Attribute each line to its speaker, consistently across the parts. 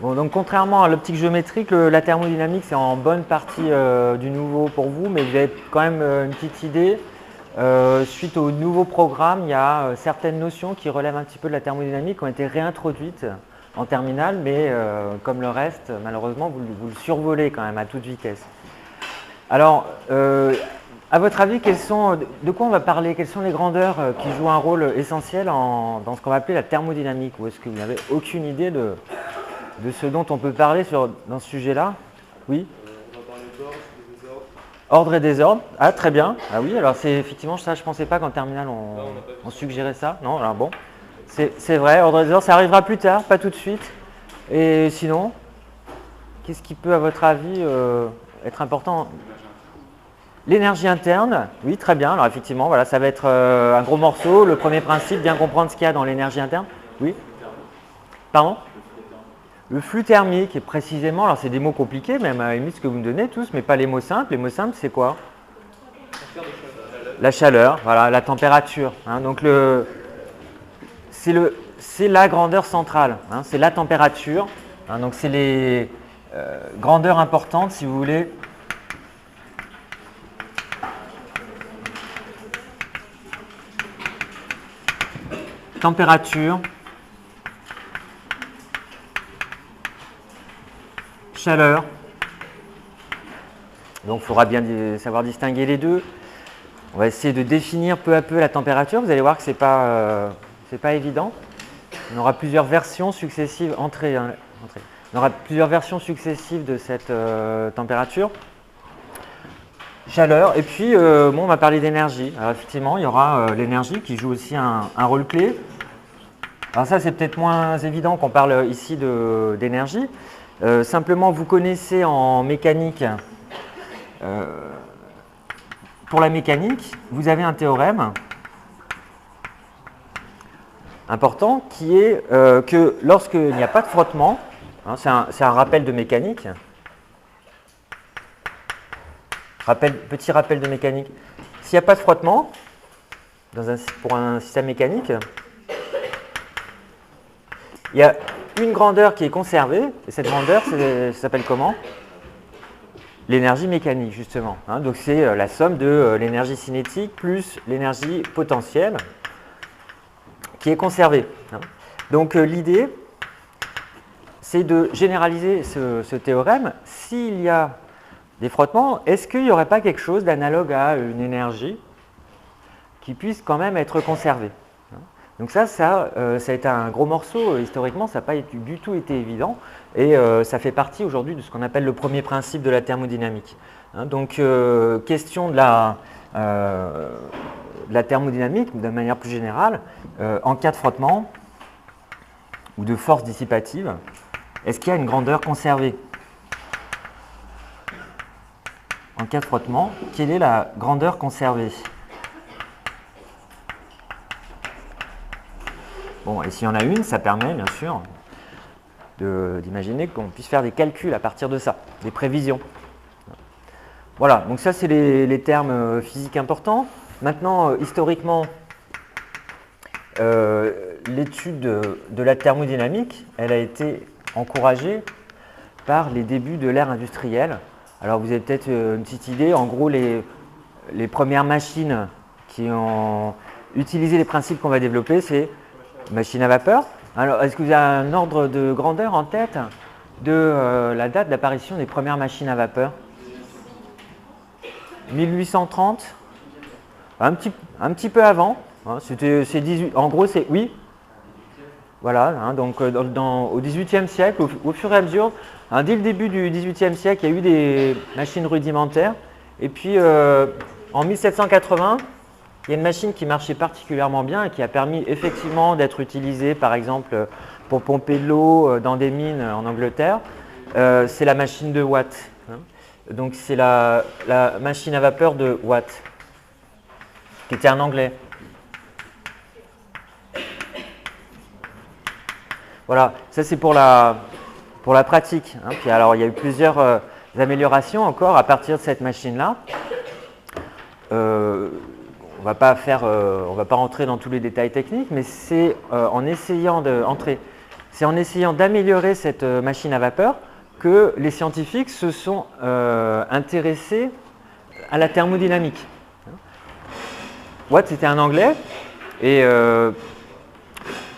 Speaker 1: Bon, donc contrairement à l'optique géométrique, la thermodynamique c'est en bonne partie du nouveau pour vous, mais vous avez quand même une petite idée. Suite au nouveau programme, il y a certaines notions qui relèvent un petit peu de la thermodynamique qui ont été réintroduites en terminale, mais comme le reste, malheureusement, vous le survolez quand même à toute vitesse. Alors, à votre avis, de quoi on va parler? Quelles sont les grandeurs qui jouent un rôle essentiel dans ce qu'on va appeler la thermodynamique? Ou est-ce que vous n'avez aucune idée de ce dont on peut parler dans ce sujet-là? Oui?
Speaker 2: On va parler d'ordre, de désordre.
Speaker 1: Ordre et désordre. Ah, très bien. Ah oui, alors c'est effectivement ça, je ne pensais pas qu'en terminale
Speaker 2: on n'a pas vu
Speaker 1: on
Speaker 2: ça.
Speaker 1: suggérait ça. Non, alors bon. C'est vrai, ordre et désordre, ça arrivera plus tard, pas tout de suite. Et sinon, qu'est-ce qui peut, à votre avis, être important? L'énergie interne, oui, très bien. Alors effectivement, voilà, ça va être un gros morceau. Le premier principe, bien comprendre ce qu'il y a dans l'énergie interne. Oui? Pardon? Le flux thermique, et précisément, alors c'est des mots compliqués, même à la limite ce que vous me donnez tous, mais pas les mots simples. Les mots simples, c'est quoi? La chaleur, voilà, la température. Hein. Donc c'est la grandeur centrale, hein, c'est la température. Hein, donc c'est les grandeurs importantes, si vous voulez. Température, chaleur. Donc il faudra bien savoir distinguer les deux. On va essayer de définir peu à peu la température. Vous allez voir que ce n'est pas évident. On aura plusieurs versions successives. On aura plusieurs versions successives de cette température. Chaleur. Et puis, bon, on va parler d'énergie. Alors effectivement, il y aura l'énergie qui joue aussi un rôle clé. Alors ça, c'est peut-être moins évident qu'on parle ici d'énergie. Simplement, vous connaissez en mécanique, pour la mécanique, vous avez un théorème important qui est que lorsqu'il n'y a pas de frottement, hein, c'est un rappel de mécanique, petit rappel de mécanique, s'il n'y a pas de frottement pour un système mécanique, il y a une grandeur qui est conservée, et cette grandeur, ça s'appelle comment? L'énergie mécanique, justement. Hein. Donc c'est la somme de l'énergie cinétique plus l'énergie potentielle qui est conservée. Hein. Donc l'idée, c'est de généraliser ce théorème. S'il y a des frottements, est-ce qu'il n'y aurait pas quelque chose d'analogue à une énergie qui puisse quand même être conservée? Donc ça a été un gros morceau. Historiquement, ça n'a pas du tout été évident. Et ça fait partie aujourd'hui de ce qu'on appelle le premier principe de la thermodynamique. Hein, donc, question de la thermodynamique, de manière plus générale, en cas de frottement ou de force dissipative, est-ce qu'il y a une grandeur conservée? En cas de frottement, quelle est la grandeur conservée? Bon, et s'il y en a une, ça permet bien sûr d'imaginer qu'on puisse faire des calculs à partir de ça, des prévisions. Voilà, donc ça c'est les termes physiques importants. Maintenant, historiquement, l'étude de la thermodynamique, elle a été encouragée par les débuts de l'ère industrielle. Alors vous avez peut-être une petite idée, en gros les premières machines qui ont utilisé les principes qu'on va développer, c'est machine à vapeur. Alors, est-ce que vous avez un ordre de grandeur en tête de la date d'apparition des premières machines à vapeur? 1830. Un petit peu avant. Hein, en gros, c'est oui. Voilà. Hein, donc, au XVIIIe siècle, au fur et à mesure, hein, dès le début du XVIIIe siècle, il y a eu des machines rudimentaires. Et puis, en 1780, il y a une machine qui marchait particulièrement bien et qui a permis effectivement d'être utilisée, par exemple, pour pomper de l'eau dans des mines en Angleterre. C'est la machine de Watt. Hein. Donc, c'est la machine à vapeur de Watt, qui était un anglais. Voilà, ça c'est pour la pratique. Hein. Puis alors, il y a eu plusieurs améliorations encore à partir de cette machine-là. On ne va pas rentrer dans tous les détails techniques, mais c'est en essayant d'entrer c'est en essayant d'améliorer cette machine à vapeur que les scientifiques se sont intéressés à la thermodynamique. Watt, c'était un Anglais, et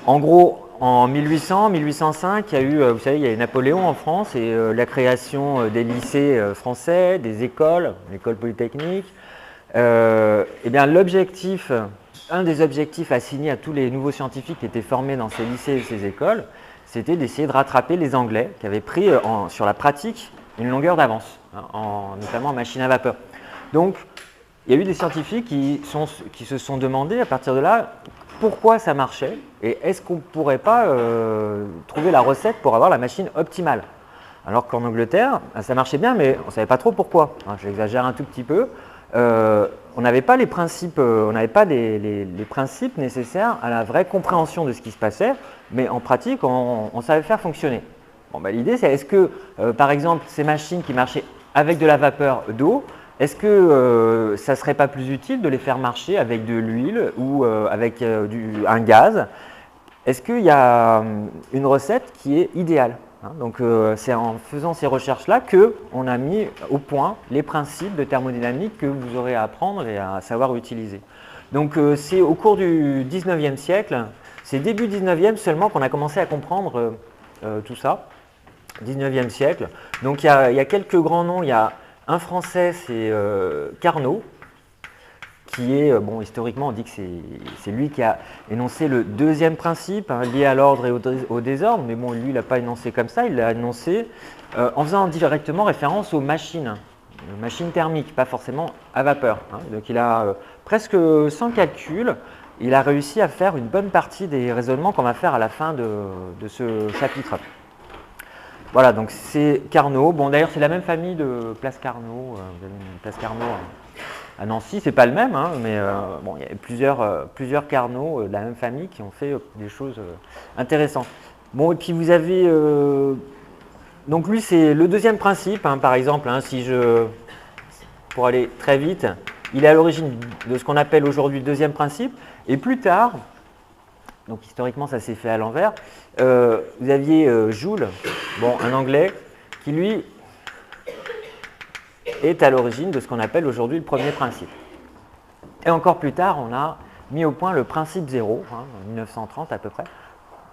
Speaker 1: en gros, en 1800, 1805, il y a eu, vous savez, il y a eu Napoléon en France et la création des lycées français, des écoles, l'école polytechnique. Eh bien, l'objectif, un des objectifs assignés à tous les nouveaux scientifiques qui étaient formés dans ces lycées et ces écoles, c'était d'essayer de rattraper les Anglais qui avaient pris sur la pratique une longueur d'avance, notamment en machine à vapeur. Donc, il y a eu des scientifiques qui se sont demandé à partir de là pourquoi ça marchait et est-ce qu'on ne pourrait pas trouver la recette pour avoir la machine optimale. Alors qu'en Angleterre, ça marchait bien, mais on ne savait pas trop pourquoi. J'exagère un tout petit peu. On n'avait pas les principes, les principes nécessaires à la vraie compréhension de ce qui se passait, mais en pratique, on savait faire fonctionner. Bon, ben, l'idée, c'est est-ce que, par exemple, ces machines qui marchaient avec de la vapeur d'eau, est-ce que ça ne serait pas plus utile de les faire marcher avec de l'huile ou avec un gaz? Est-ce qu'il y a une recette qui est idéale? Donc c'est en faisant ces recherches-là qu'on a mis au point les principes de thermodynamique que vous aurez à apprendre et à savoir utiliser. Donc c'est au cours du 19e siècle, c'est début 19e seulement qu'on a commencé à comprendre tout ça, 19e siècle. Donc il y a quelques grands noms, il y a un Français, c'est Carnot, qui est, bon, historiquement, on dit que c'est lui qui a énoncé le deuxième principe, lié à l'ordre et au désordre, mais bon, lui, il n'a pas énoncé comme ça, il l'a énoncé en faisant directement référence aux machines thermiques, pas forcément à vapeur. Donc il a presque sans calcul, il a réussi à faire une bonne partie des raisonnements qu'on va faire à la fin de ce chapitre. Voilà, donc c'est Carnot. Bon, d'ailleurs, c'est la même famille de Place Carnot. Vous avez une Place Carnot à Nancy, c'est pas le même, mais bon, il y a plusieurs Carnot de la même famille qui ont fait des choses intéressantes. Bon, et puis vous avez. Donc, lui, c'est le deuxième principe, par exemple, pour aller très vite, il est à l'origine de ce qu'on appelle aujourd'hui le deuxième principe, et plus tard. Donc historiquement, ça s'est fait à l'envers. Vous aviez Joule, bon, un Anglais, qui lui est à l'origine de ce qu'on appelle aujourd'hui le premier principe. Et encore plus tard, on a mis au point le principe zéro, en 1930 à peu près,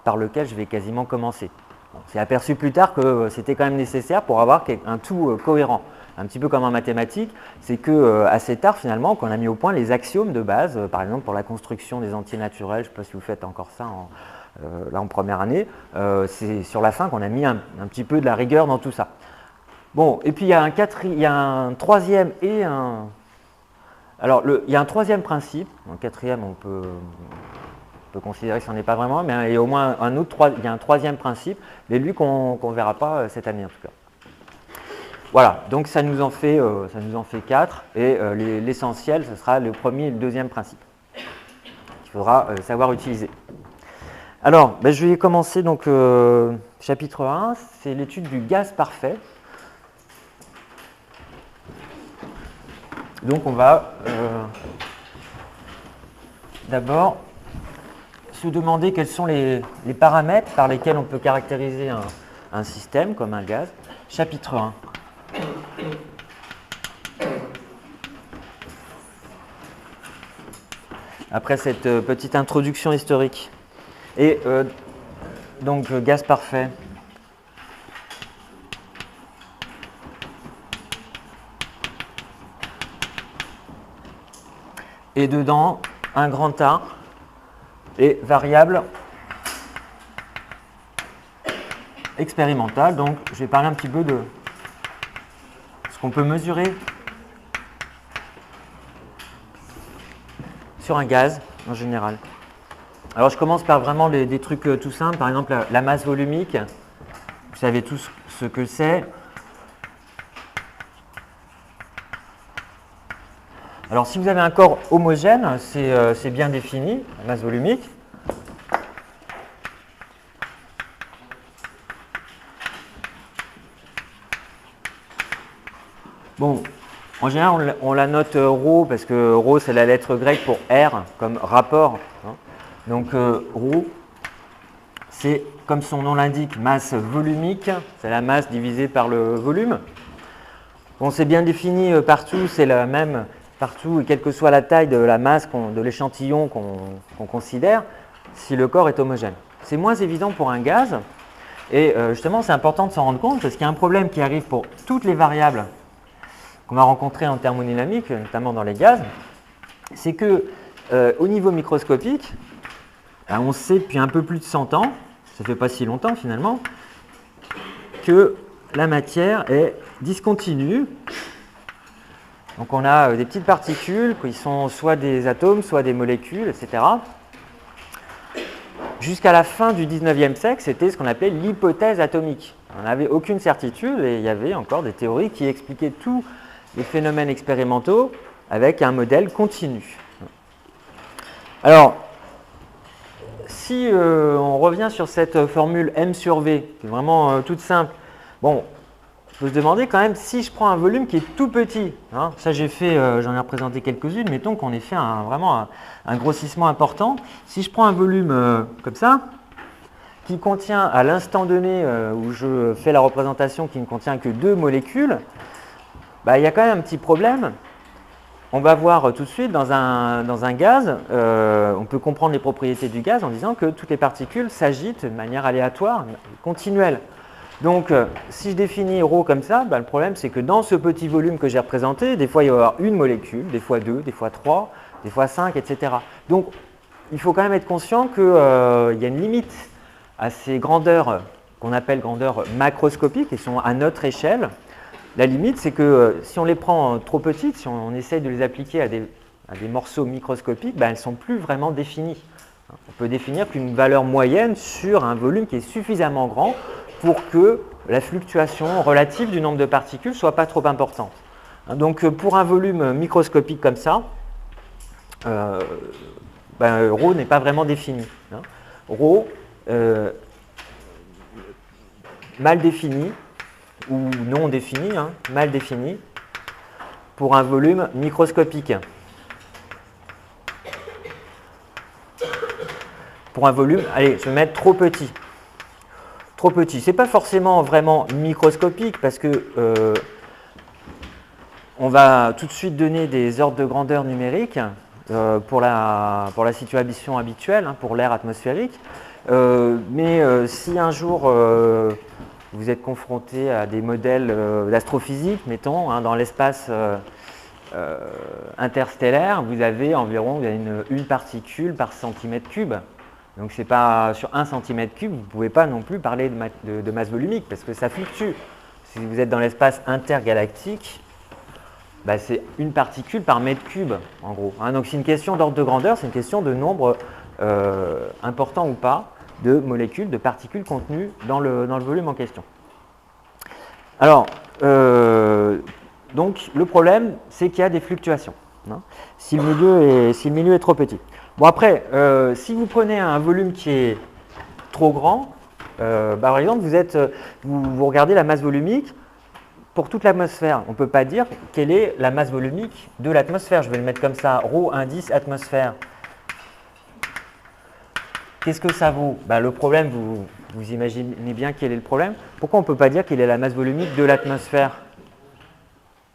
Speaker 1: par lequel je vais quasiment commencer. On s'est aperçu plus tard que c'était quand même nécessaire pour avoir un tout cohérent. Un petit peu comme en mathématiques, c'est que assez tard finalement qu'on a mis au point les axiomes de base, par exemple pour la construction des entiers naturels, je ne sais pas si vous faites encore ça en première année, c'est sur la fin qu'on a mis un petit peu de la rigueur dans tout ça. Bon, et puis il y a un troisième et un... Alors il y a un troisième principe, un quatrième on peut considérer que ce n'en est pas vraiment, mais il y a au moins il y a un troisième principe, mais lui qu'on ne verra pas cette année en tout cas. Voilà, donc ça nous en fait 4 et l'essentiel, ce sera le premier et le deuxième principe qu'il faudra savoir utiliser. Alors, je vais commencer donc chapitre 1, c'est l'étude du gaz parfait. Donc on va d'abord se demander quels sont les paramètres par lesquels on peut caractériser un système comme un gaz. Chapitre 1. Après cette petite introduction historique. Et donc gaz parfait. Et dedans, un grand A et variable expérimentale. Donc je vais parler un petit peu de ce qu'on peut mesurer sur un gaz en général. Alors je commence par vraiment des trucs tout simples, par exemple la masse volumique, vous savez tous ce que c'est. Alors si vous avez un corps homogène, c'est bien défini, la masse volumique. Bon, en général, on la note ρ parce que ρ c'est la lettre grecque pour R, comme rapport. Donc ρ, c'est, comme son nom l'indique, masse volumique, c'est la masse divisée par le volume. Bon, c'est bien défini partout, c'est la même partout, et quelle que soit la taille de la masse, de l'échantillon qu'on considère, si le corps est homogène. C'est moins évident pour un gaz, et justement c'est important de s'en rendre compte, parce qu'il y a un problème qui arrive pour toutes les variables qu'on va rencontrer en thermodynamique, notamment dans les gaz, c'est que au niveau microscopique, on sait depuis un peu plus de 100 ans, ça ne fait pas si longtemps finalement, que la matière est discontinue. Donc on a des petites particules qui sont soit des atomes, soit des molécules, etc. Jusqu'à la fin du 19e siècle, c'était ce qu'on appelait l'hypothèse atomique. On n'avait aucune certitude et il y avait encore des théories qui expliquaient tous les phénomènes expérimentaux avec un modèle continu. Alors, si on revient sur cette formule M sur V, qui est vraiment toute simple, bon, il faut se demander quand même si je prends un volume qui est tout petit, hein, ça j'ai fait, j'en ai représenté quelques-unes, mettons qu'on ait fait vraiment un grossissement important. Si je prends un volume comme ça, qui contient à l'instant donné où je fais la représentation qui ne contient que 2 molécules, bah, il y a quand même un petit problème. On va voir tout de suite dans un gaz, on peut comprendre les propriétés du gaz en disant que toutes les particules s'agitent de manière aléatoire, continuelle. Donc, si je définis ρ comme ça, bah, le problème c'est que dans ce petit volume que j'ai représenté, des fois il va y avoir une molécule, des fois 2, des fois 3, des fois 5, etc. Donc, il faut quand même être conscient qu'il y a une limite à ces grandeurs qu'on appelle grandeurs macroscopiques et sont à notre échelle. La limite, c'est que si on les prend trop petites, si on essaye de les appliquer à des morceaux microscopiques, ben, elles ne sont plus vraiment définies. On peut définir qu'une valeur moyenne sur un volume qui est suffisamment grand pour que la fluctuation relative du nombre de particules ne soit pas trop importante. Donc pour un volume microscopique comme ça, ρ n'est pas vraiment défini. ρ, mal défini, ou non défini, mal défini, pour un volume microscopique. Pour un volume, allez, je vais mettre trop petit. Trop petit. Ce n'est pas forcément vraiment microscopique parce que on va tout de suite donner des ordres de grandeur numériques pour la situation habituelle, pour l'air atmosphérique. Mais si un jour vous êtes confronté à des modèles d'astrophysique, mettons, dans l'espace interstellaire, vous avez environ une particule par centimètre cube. Donc c'est pas sur 1 cm3, vous ne pouvez pas non plus parler de masse volumique parce que ça fluctue. Si vous êtes dans l'espace intergalactique, bah, c'est une particule par mètre cube en gros. Donc c'est une question d'ordre de grandeur, c'est une question de nombre important ou pas de molécules, de particules contenues dans le volume en question. Alors, donc le problème, c'est qu'il y a des fluctuations, si le milieu est trop petit. Bon après, si vous prenez un volume qui est trop grand, par exemple, vous regardez la masse volumique pour toute l'atmosphère. On ne peut pas dire quelle est la masse volumique de l'atmosphère. Je vais le mettre comme ça, ρ indice atmosphère. Qu'est-ce que ça vaut? Le problème, vous imaginez bien quel est le problème. Pourquoi on ne peut pas dire quelle est la masse volumique de l'atmosphère?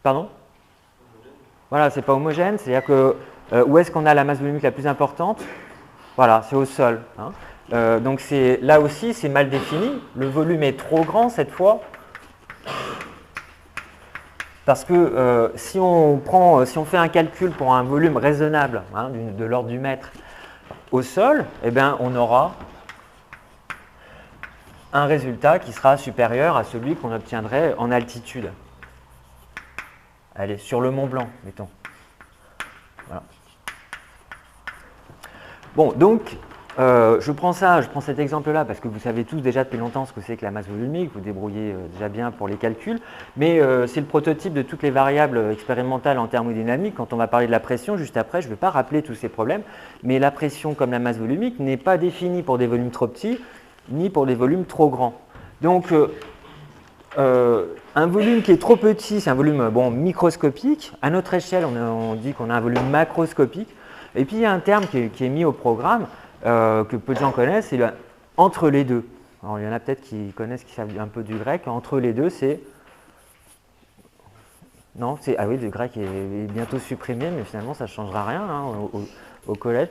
Speaker 1: Pardon? Voilà, c'est pas homogène, c'est-à-dire que où est-ce qu'on a la masse volumique la plus importante? Voilà, c'est au sol. Donc là aussi, c'est mal défini. Le volume est trop grand cette fois. Parce que si on fait un calcul pour un volume raisonnable, de l'ordre du mètre au sol, eh bien, on aura un résultat qui sera supérieur à celui qu'on obtiendrait en altitude. Allez, sur le Mont Blanc, mettons. Voilà. Bon, donc, je prends cet exemple-là parce que vous savez tous déjà depuis longtemps ce que c'est que la masse volumique, vous débrouillez déjà bien pour les calculs, mais c'est le prototype de toutes les variables expérimentales en thermodynamique. Quand on va parler de la pression, juste après, je ne vais pas rappeler tous ces problèmes, mais la pression comme la masse volumique n'est pas définie pour des volumes trop petits, ni pour des volumes trop grands. Donc, un volume qui est trop petit, c'est un volume microscopique. À notre échelle, on dit qu'on a un volume macroscopique. Et puis, il y a un terme qui est mis au programme, que peu de gens connaissent, c'est entre les deux. Alors, il y en a peut-être qui connaissent, qui savent un peu du grec. Entre les deux, c'est... Non, c'est... Ah oui, le grec est bientôt supprimé, mais finalement, ça ne changera rien hein, au collège.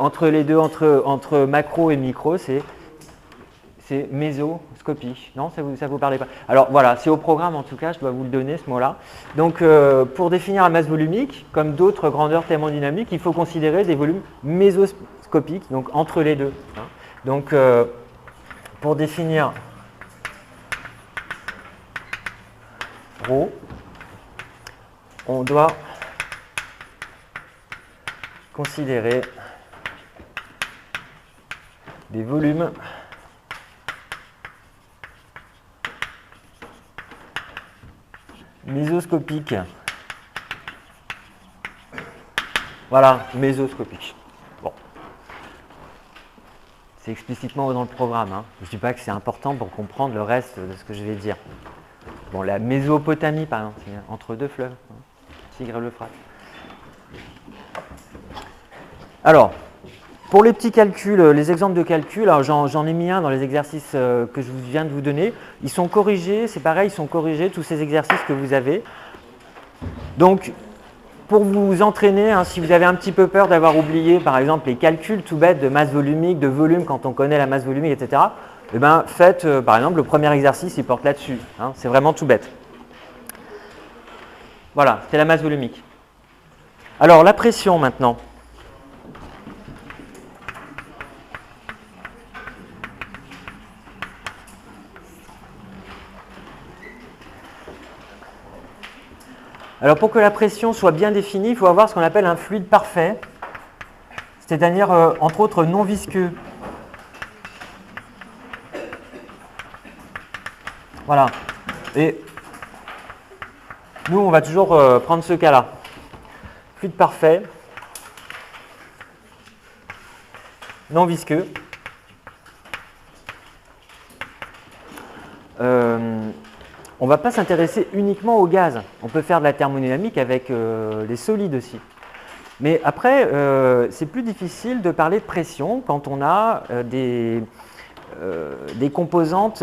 Speaker 1: Entre les deux, entre macro et micro, c'est mésoscopie. Non, ça vous parle pas. Alors voilà, c'est au programme en tout cas, je dois vous le donner ce mot-là. Donc pour définir la masse volumique, comme d'autres grandeurs thermodynamiques, il faut considérer des volumes mésoscopiques, donc entre les deux. Hein. Donc pour définir ρ, on doit considérer des volumes mésoscopique. Voilà, mésoscopique. Bon. C'est explicitement dans le programme. Hein. Je ne dis pas que c'est important pour comprendre le reste de ce que je vais dire. Bon, la Mésopotamie, par exemple, c'est entre deux fleuves, hein, Tigre et l'Euphrate. Alors, pour les petits calculs, les exemples de calcul, j'en ai mis un dans les exercices que je viens de vous donner. Ils sont corrigés, c'est pareil, ils sont corrigés, tous ces exercices que vous avez. Donc, pour vous entraîner, hein, si vous avez un petit peu peur d'avoir oublié, par exemple, les calculs tout bêtes de masse volumique, de volume, quand on connaît la masse volumique, etc., eh ben, faites, par exemple, le premier exercice, il porte là-dessus. Hein, c'est vraiment tout bête. Voilà, c'est la masse volumique. Alors, la pression maintenant. Alors pour que la pression soit bien définie, il faut avoir ce qu'on appelle un fluide parfait, c'est-à-dire entre autres non visqueux. Voilà. Et nous, on va toujours prendre ce cas-là. Fluide parfait, non visqueux. On ne va pas s'intéresser uniquement au gaz. On peut faire de la thermodynamique avec les solides aussi. Mais après, c'est plus difficile de parler de pression quand on a des composantes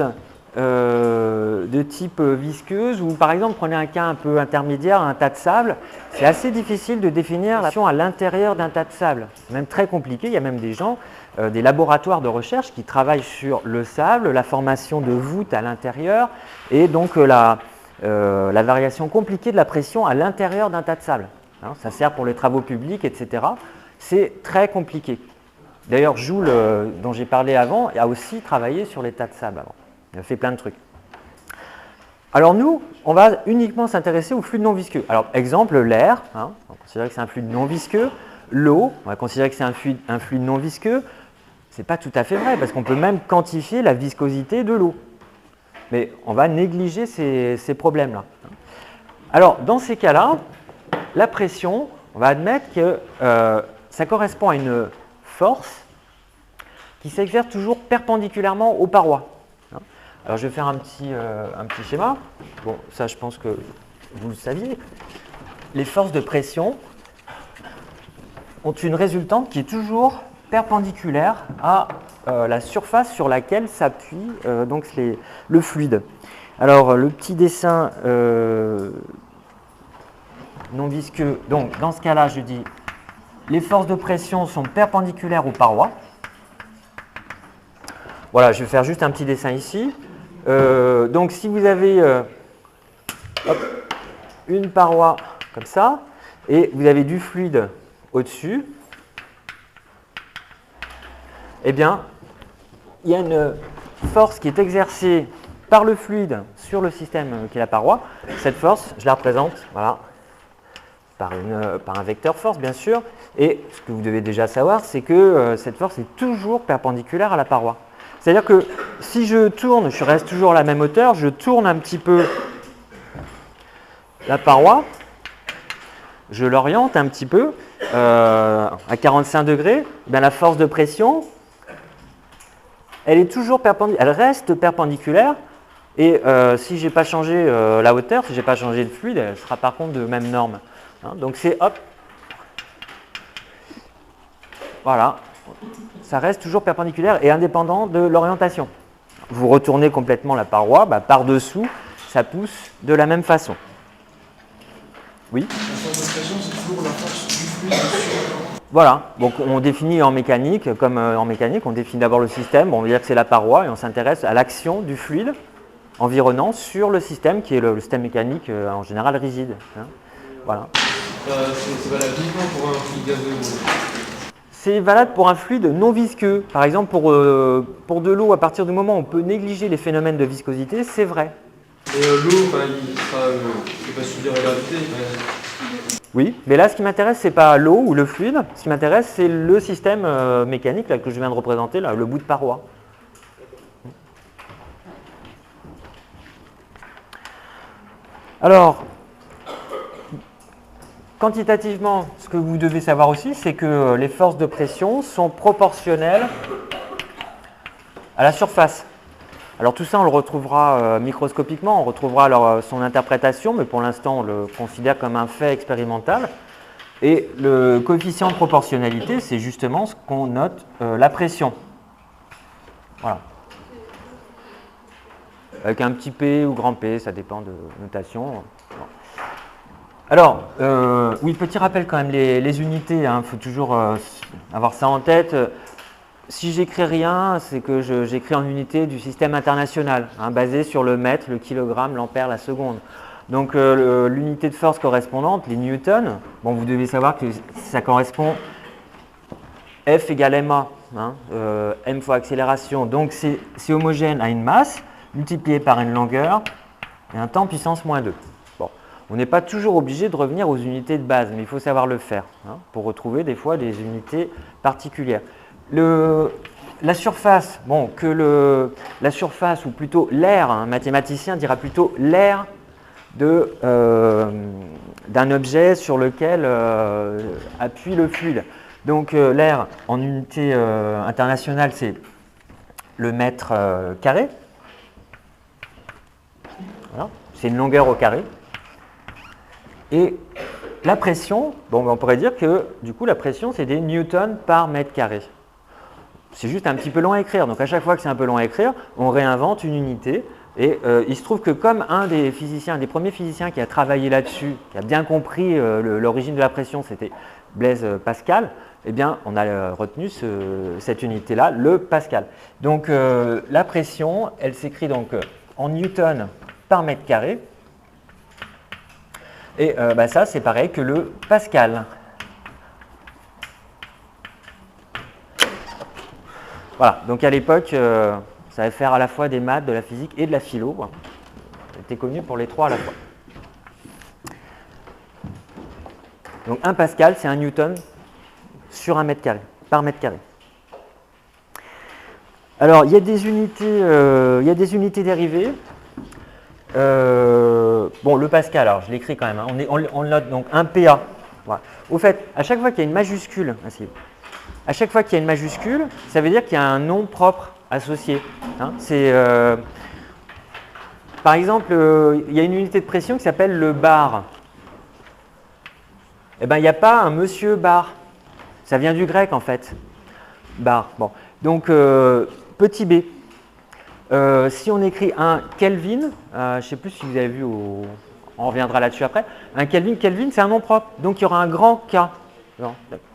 Speaker 1: de type visqueuse ou par exemple, prenez un cas un peu intermédiaire, un tas de sable. C'est assez difficile de définir la pression à l'intérieur d'un tas de sable. C'est même très compliqué. Il y a même des gens, des laboratoires de recherche qui travaillent sur le sable, la formation de voûtes à l'intérieur et donc la variation compliquée de la pression à l'intérieur d'un tas de sable. Hein, ça sert pour les travaux publics, etc. C'est très compliqué. D'ailleurs, Joule, dont j'ai parlé avant, a aussi travaillé sur les tas de sable avant. Il a fait plein de trucs. Alors nous, on va uniquement s'intéresser aux fluides non visqueux. Alors, exemple, l'air, hein, on va considérer que c'est un fluide non visqueux. L'eau, on va considérer que c'est un fluide non visqueux. Ce n'est pas tout à fait vrai, parce qu'on peut même quantifier la viscosité de l'eau. Mais on va négliger ces problèmes-là. Alors, dans ces cas-là, la pression, on va admettre que ça correspond à une force qui s'exerce toujours perpendiculairement aux parois. Alors, je vais faire un petit schéma. Bon, ça, je pense que vous le saviez. Les forces de pression ont une résultante qui est toujours perpendiculaire à la surface sur laquelle s'appuie donc le fluide. Alors, le petit dessin non visqueux. Donc, dans ce cas-là, je dis les forces de pression sont perpendiculaires aux parois. Voilà, je vais faire juste un petit dessin ici. Donc, si vous avez une paroi comme ça, et vous avez du fluide au-dessus, eh bien, il y a une force qui est exercée par le fluide sur le système qui est la paroi. Cette force, je la représente, voilà, par un vecteur force, bien sûr. Et ce que vous devez déjà savoir, c'est que cette force est toujours perpendiculaire à la paroi. C'est-à-dire que si je tourne, je reste toujours à la même hauteur, je tourne un petit peu la paroi, je l'oriente un petit peu à 45 degrés, ben la force de pression, elle est toujours perpendiculaire, elle reste perpendiculaire et si je n'ai pas changé la hauteur, si je n'ai pas changé le fluide, elle sera par contre de même norme. Hein, donc c'est hop, voilà, ça reste toujours perpendiculaire et indépendant de l'orientation. Vous retournez complètement la paroi, par-dessous, ça pousse de la même façon. Oui ?
Speaker 2: La force de pression, c'est toujours la force du fluide sur.
Speaker 1: Voilà, donc on définit en mécanique, comme en mécanique, on définit d'abord le système, bon, on va dire que c'est la paroi et on s'intéresse à l'action du fluide environnant sur le système qui est le système mécanique en général rigide. Hein. Voilà.
Speaker 2: C'est valable uniquement pour un fluide gazeux.
Speaker 1: C'est valable pour un fluide non visqueux. Par exemple, pour de l'eau, à partir du moment où on peut négliger les phénomènes de viscosité, c'est vrai.
Speaker 2: Et l'eau, il va subir la gravité.
Speaker 1: Oui, mais là, ce qui m'intéresse, ce n'est pas l'eau ou le fluide. Ce qui m'intéresse, c'est le système mécanique là, que je viens de représenter, là, le bout de paroi. Alors, quantitativement, ce que vous devez savoir aussi, c'est que les forces de pression sont proportionnelles à la surface. Alors tout ça, on le retrouvera microscopiquement, on retrouvera son interprétation, mais pour l'instant, on le considère comme un fait expérimental. Et le coefficient de proportionnalité, c'est justement ce qu'on note la pression. Voilà. Avec un petit p ou grand P, ça dépend de notation. Alors, oui, petit rappel quand même, les unités, il faut toujours avoir ça en tête. Si j'écris rien, c'est que j'écris en unité du système international, basé sur le mètre, le kilogramme, l'ampère, la seconde. Donc l'unité de force correspondante, les newtons, bon, vous devez savoir que ça correspond F égale ma, m fois accélération. Donc c'est homogène à une masse multipliée par une longueur et un temps puissance moins 2. Bon, on n'est pas toujours obligé de revenir aux unités de base, mais il faut savoir le faire pour retrouver des fois des unités particulières. La surface, bon, la surface, ou plutôt l'air, un mathématicien dira plutôt l'air d'un objet sur lequel appuie le fluide. Donc l'air en unité internationale, c'est le mètre carré. Voilà. C'est une longueur au carré. Et la pression, bon, on pourrait dire que du coup la pression c'est des newtons par mètre carré. C'est juste un petit peu long à écrire, donc à chaque fois que c'est un peu long à écrire, on réinvente une unité. Et il se trouve que comme un des premiers physiciens qui a travaillé là-dessus, qui a bien compris l'origine de la pression, c'était Blaise Pascal, eh bien on a retenu cette unité-là, le Pascal. Donc la pression, elle s'écrit donc en newtons par mètre carré. Et ça, c'est pareil que le Pascal. Voilà, donc à l'époque, ça allait faire à la fois des maths, de la physique et de la philo. C'était connu pour les trois à la fois. Donc 1 Pascal, c'est 1 newton sur 1 mètre carré, par mètre carré. Alors, il y a des unités dérivées. Bon, le Pascal, alors je l'écris quand même, on le note donc 1 PA. Voilà. Au fait, à chaque fois qu'il y a une majuscule, ça veut dire qu'il y a un nom propre associé. Par exemple, il y a une unité de pression qui s'appelle le bar. Eh bien, il n'y a pas un monsieur bar. Ça vient du grec en fait. Bar. Bon. Donc, petit b. Si on écrit un Kelvin, je ne sais plus si vous avez vu, on reviendra là-dessus après. Un Kelvin c'est un nom propre. Donc, il y aura un grand K.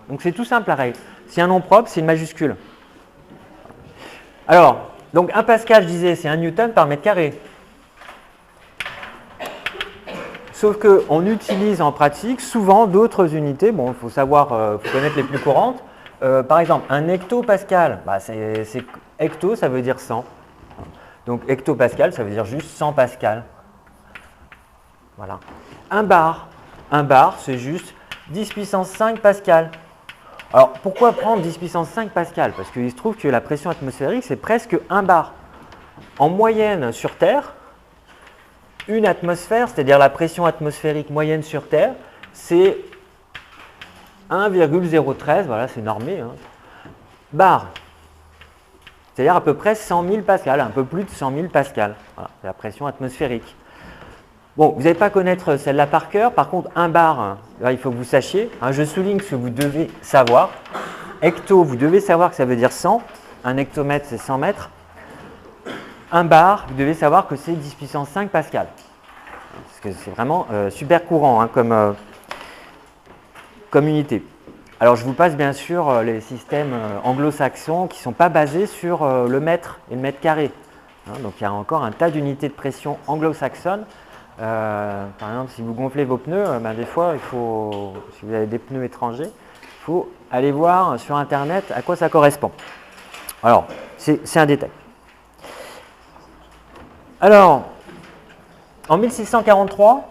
Speaker 1: Donc, c'est tout simple pareil. Si un nom propre, c'est une majuscule. Alors, donc 1 Pascal, je disais, c'est 1 newton par mètre carré. Sauf qu'on utilise en pratique souvent d'autres unités. Bon, il faut savoir, faut connaître les plus courantes. Par exemple, un hectopascal, hecto, ça veut dire 100. Donc hectopascal, ça veut dire juste 100 pascal. Voilà. Un bar, c'est juste 10 puissance 5 pascal. Alors, pourquoi prendre 10 puissance 5 pascal? Parce qu'il se trouve que la pression atmosphérique, c'est presque 1 bar. En moyenne sur Terre, une atmosphère, c'est-à-dire la pression atmosphérique moyenne sur Terre, c'est 1,013, voilà, c'est normé, bar. C'est-à-dire à peu près 100 000 pascal, un peu plus de 100 000 pascal. Voilà, c'est la pression atmosphérique. Bon, vous n'allez pas connaître celle-là par cœur. Par contre, 1 bar, là, il faut que vous sachiez. Je souligne ce que vous devez savoir. Hecto, vous devez savoir que ça veut dire 100. Un hectomètre, c'est 100 mètres. Un bar, vous devez savoir que c'est 10 puissance 5 pascal. Parce que c'est vraiment super courant hein, comme unité. Alors je vous passe bien sûr les systèmes anglo-saxons qui ne sont pas basés sur le mètre et le mètre carré. Hein, donc il y a encore un tas d'unités de pression anglo-saxonnes. Par exemple, si vous gonflez vos pneus, ben, des fois, il faut, si vous avez des pneus étrangers, il faut aller voir sur Internet à quoi ça correspond. Alors, c'est un détail. Alors, en 1643,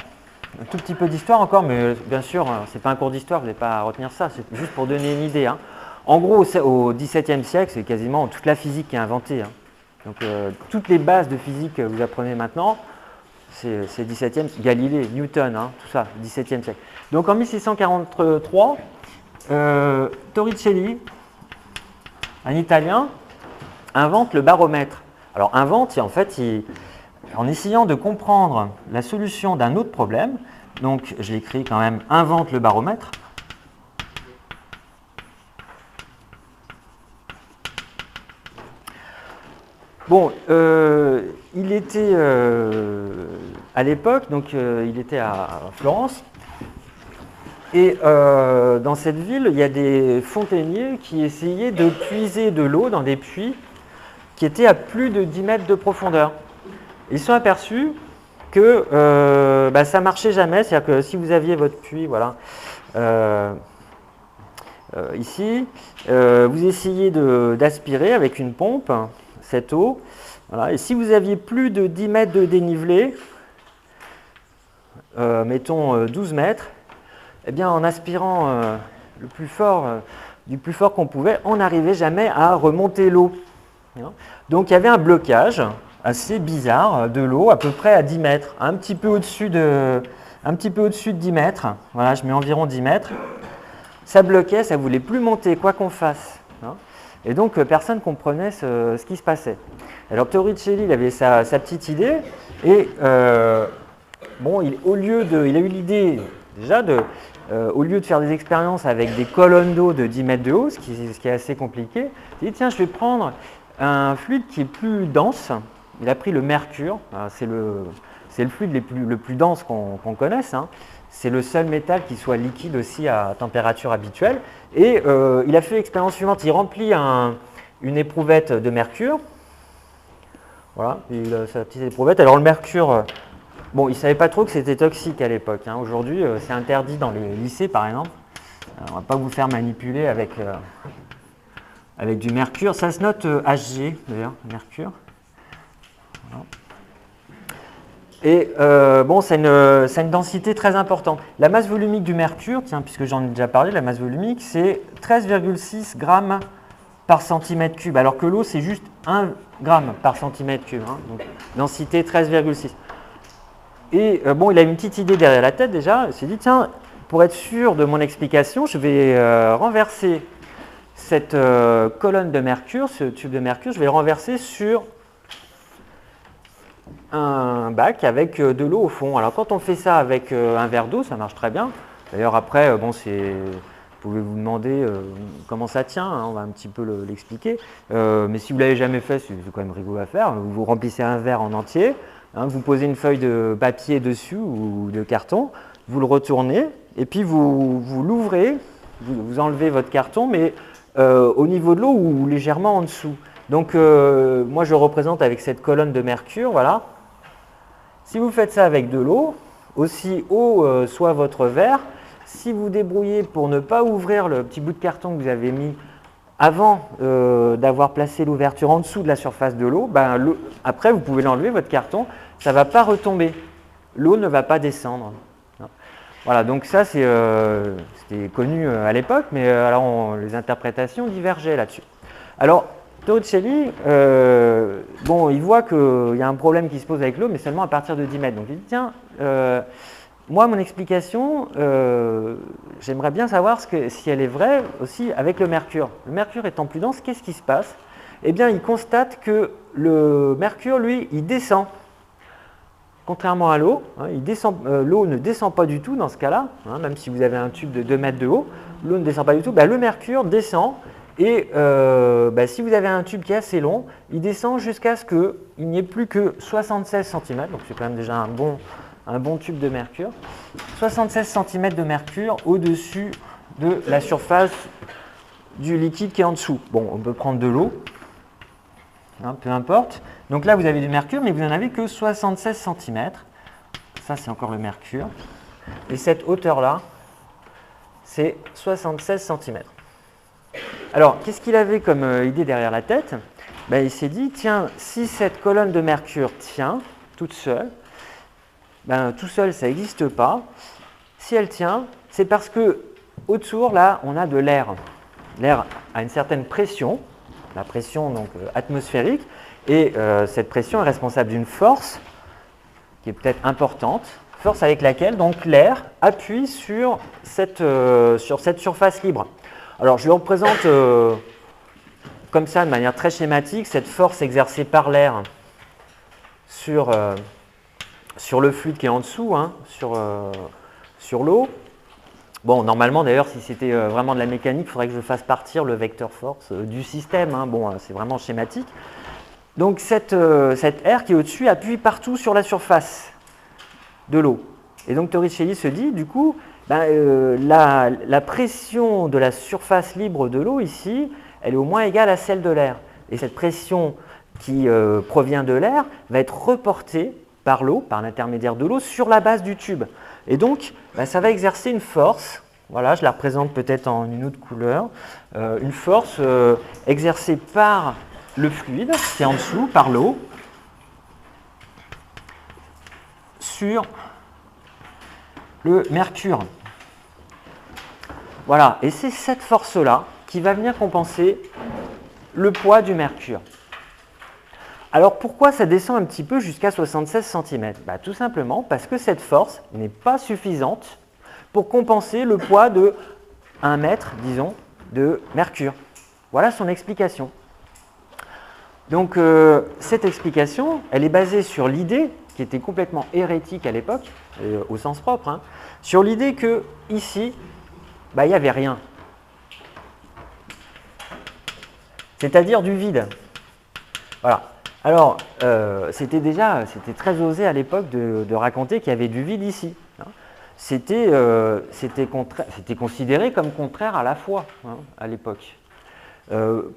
Speaker 1: un tout petit peu d'histoire encore, mais bien sûr, ce n'est pas un cours d'histoire, vous n'avez pas à retenir ça, c'est juste pour donner une idée. Hein. En gros, au XVIIe siècle, c'est quasiment toute la physique qui est inventée. Hein. Donc, toutes les bases de physique que vous apprenez maintenant, c'est 17e, Galilée, Newton, hein, tout ça, 17e siècle. Donc, en 1643, Torricelli, un Italien, invente le baromètre. Alors, invente, en fait, en essayant de comprendre la solution d'un autre problème, donc je l'écris quand même, invente le baromètre. Bon, il était à l'époque, donc il était à Florence, et dans cette ville, il y a des fontainiers qui essayaient de puiser de l'eau dans des puits qui étaient à plus de 10 mètres de profondeur. Ils se sont aperçus que ça ne marchait jamais, c'est-à-dire que si vous aviez votre puits, voilà, ici, vous essayez d'aspirer avec une pompe cette eau, voilà, et si vous aviez plus de 10 mètres de dénivelé, mettons 12 mètres, eh bien en aspirant du plus fort qu'on pouvait, on n'arrivait jamais à remonter l'eau. Donc il y avait un blocage assez bizarre de l'eau à peu près à 10 mètres, un petit peu au-dessus de 10 mètres, voilà, je mets environ 10 mètres, ça bloquait, ça ne voulait plus monter quoi qu'on fasse. Hein. Et donc personne ne comprenait ce qui se passait. Alors Torricelli, il avait sa petite idée et bon, il a eu l'idée déjà au lieu de faire des expériences avec des colonnes d'eau de 10 mètres de haut, ce qui est assez compliqué, il dit tiens, je vais prendre un fluide qui est plus dense. Il a pris le mercure, c'est le fluide le plus dense qu'on connaisse. Hein. C'est le seul métal qui soit liquide aussi à température habituelle. Et il a fait l'expérience suivante, il remplit une éprouvette de mercure. Voilà, sa petite éprouvette. Alors le mercure, bon, il ne savait pas trop que c'était toxique à l'époque. Hein. Aujourd'hui, c'est interdit dans les lycées par exemple. Alors, on ne va pas vous faire manipuler avec du mercure. Ça se note Hg d'ailleurs, mercure. Voilà. Et bon, c'est une densité très importante. La masse volumique du mercure, tiens, puisque j'en ai déjà parlé, la masse volumique, c'est 13,6 grammes par centimètre cube, alors que l'eau, c'est juste 1 gramme par centimètre cube. Hein, donc, densité 13,6. Et bon, il a une petite idée derrière la tête déjà. Il s'est dit, tiens, pour être sûr de mon explication, je vais renverser cette colonne de mercure, ce tube de mercure, je vais le renverser sur un bac avec de l'eau au fond. Alors quand on fait ça avec un verre d'eau, ça marche très bien. D'ailleurs après, bon, vous pouvez vous demander comment ça tient, hein, on va un petit peu l'expliquer. Mais si vous ne l'avez jamais fait, c'est quand même rigolo à faire. Vous remplissez un verre en entier, hein, vous posez une feuille de papier dessus ou de carton, vous le retournez et puis vous l'ouvrez, vous enlevez votre carton, mais au niveau de l'eau ou légèrement en dessous. Donc moi je représente avec cette colonne de mercure, voilà. Si vous faites ça avec de l'eau, aussi haut soit votre verre, si vous débrouillez pour ne pas ouvrir le petit bout de carton que vous avez mis avant d'avoir placé l'ouverture en dessous de la surface de l'eau, ben, après vous pouvez l'enlever, votre carton, ça ne va pas retomber. L'eau ne va pas descendre. Voilà, donc ça c'était connu à l'époque, mais alors les interprétations divergeaient là-dessus. Alors, Torricelli, bon, il voit qu'il y a un problème qui se pose avec l'eau, mais seulement à partir de 10 mètres. Donc il dit, tiens, moi, mon explication, j'aimerais bien savoir si elle est vraie aussi avec le mercure. Le mercure étant plus dense, qu'est-ce qui se passe? Eh bien, il constate que le mercure, lui, il descend. Contrairement à l'eau, hein, l'eau ne descend pas du tout dans ce cas-là, hein, même si vous avez un tube de 2 mètres de haut, l'eau ne descend pas du tout, ben, le mercure descend Et si vous avez un tube qui est assez long, il descend jusqu'à ce qu'il n'y ait plus que 76 cm, donc c'est quand même déjà un bon tube de mercure, 76 cm de mercure au-dessus de la surface du liquide qui est en dessous. Bon, on peut prendre de l'eau, hein, peu importe. Donc là, vous avez du mercure, mais vous n'en avez que 76 cm. Ça, c'est encore le mercure. Et cette hauteur-là, c'est 76 cm. Alors, qu'est-ce qu'il avait comme idée derrière la tête? Il s'est dit, tiens, si cette colonne de mercure tient toute seule, tout seul, ça n'existe pas. Si elle tient, c'est parce que autour, là, on a de l'air. L'air a une certaine pression, la pression donc, atmosphérique, et cette pression est responsable d'une force qui est peut-être importante, force avec laquelle donc l'air appuie sur cette surface libre. Alors, je le représente comme ça, de manière très schématique, cette force exercée par l'air sur le fluide qui est en dessous, hein, sur l'eau. Bon, normalement, d'ailleurs, si c'était vraiment de la mécanique, il faudrait que je fasse partir le vecteur force du système. Hein. Bon, c'est vraiment schématique. Donc, cet air qui est au-dessus appuie partout sur la surface de l'eau. Et donc, Torricelli se dit, du coup, la pression de la surface libre de l'eau ici, elle est au moins égale à celle de l'air. Et cette pression qui provient de l'air va être reportée par l'eau, par l'intermédiaire de l'eau, sur la base du tube. Et donc, ça va exercer une force, voilà, je la représente peut-être en une autre couleur, une force exercée par le fluide, qui est en dessous, par l'eau, sur le mercure. Voilà, et c'est cette force-là qui va venir compenser le poids du mercure. Alors pourquoi ça descend un petit peu jusqu'à 76 cm? Tout simplement parce que cette force n'est pas suffisante pour compenser le poids de 1 mètre, disons, de mercure. Voilà son explication. Donc cette explication, elle est basée sur l'idée, qui était complètement hérétique à l'époque, au sens propre, hein, sur l'idée que ici, il n'y avait rien. C'est-à-dire du vide. Voilà. Alors, c'était très osé à l'époque de raconter qu'il y avait du vide ici. Hein. C'était considéré comme contraire à la foi, hein, à l'époque.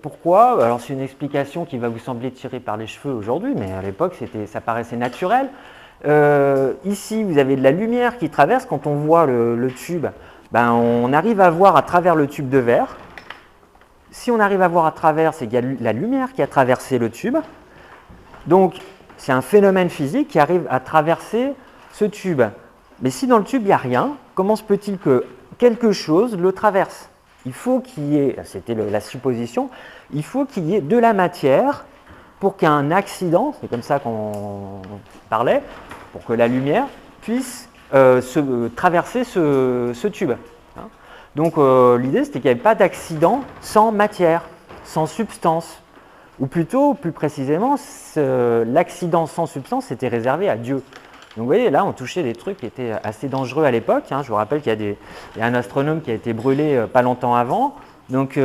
Speaker 1: Pourquoi? Alors, c'est une explication qui va vous sembler tirée par les cheveux aujourd'hui, mais à l'époque, ça paraissait naturel. Ici, vous avez de la lumière qui traverse. Quand on voit le tube, on arrive à voir à travers le tube de verre. Si on arrive à voir à travers, c'est qu'il y a la lumière qui a traversé le tube. Donc, c'est un phénomène physique qui arrive à traverser ce tube. Mais si dans le tube, il n'y a rien, comment se peut-il que quelque chose le traverse? Il faut qu'il y ait, c'était la supposition, il faut qu'il y ait de la matière pour qu'un accident, c'est comme ça qu'on parlait, pour que la lumière puisse traverser ce tube. Hein. Donc, l'idée, c'était qu'il n'y avait pas d'accident sans matière, sans substance. Ou plutôt, plus précisément, l'accident sans substance était réservé à Dieu. Donc vous voyez, là, on touchait des trucs qui étaient assez dangereux à l'époque. Hein. Je vous rappelle qu'il y a un astronome qui a été brûlé pas longtemps avant. Donc, il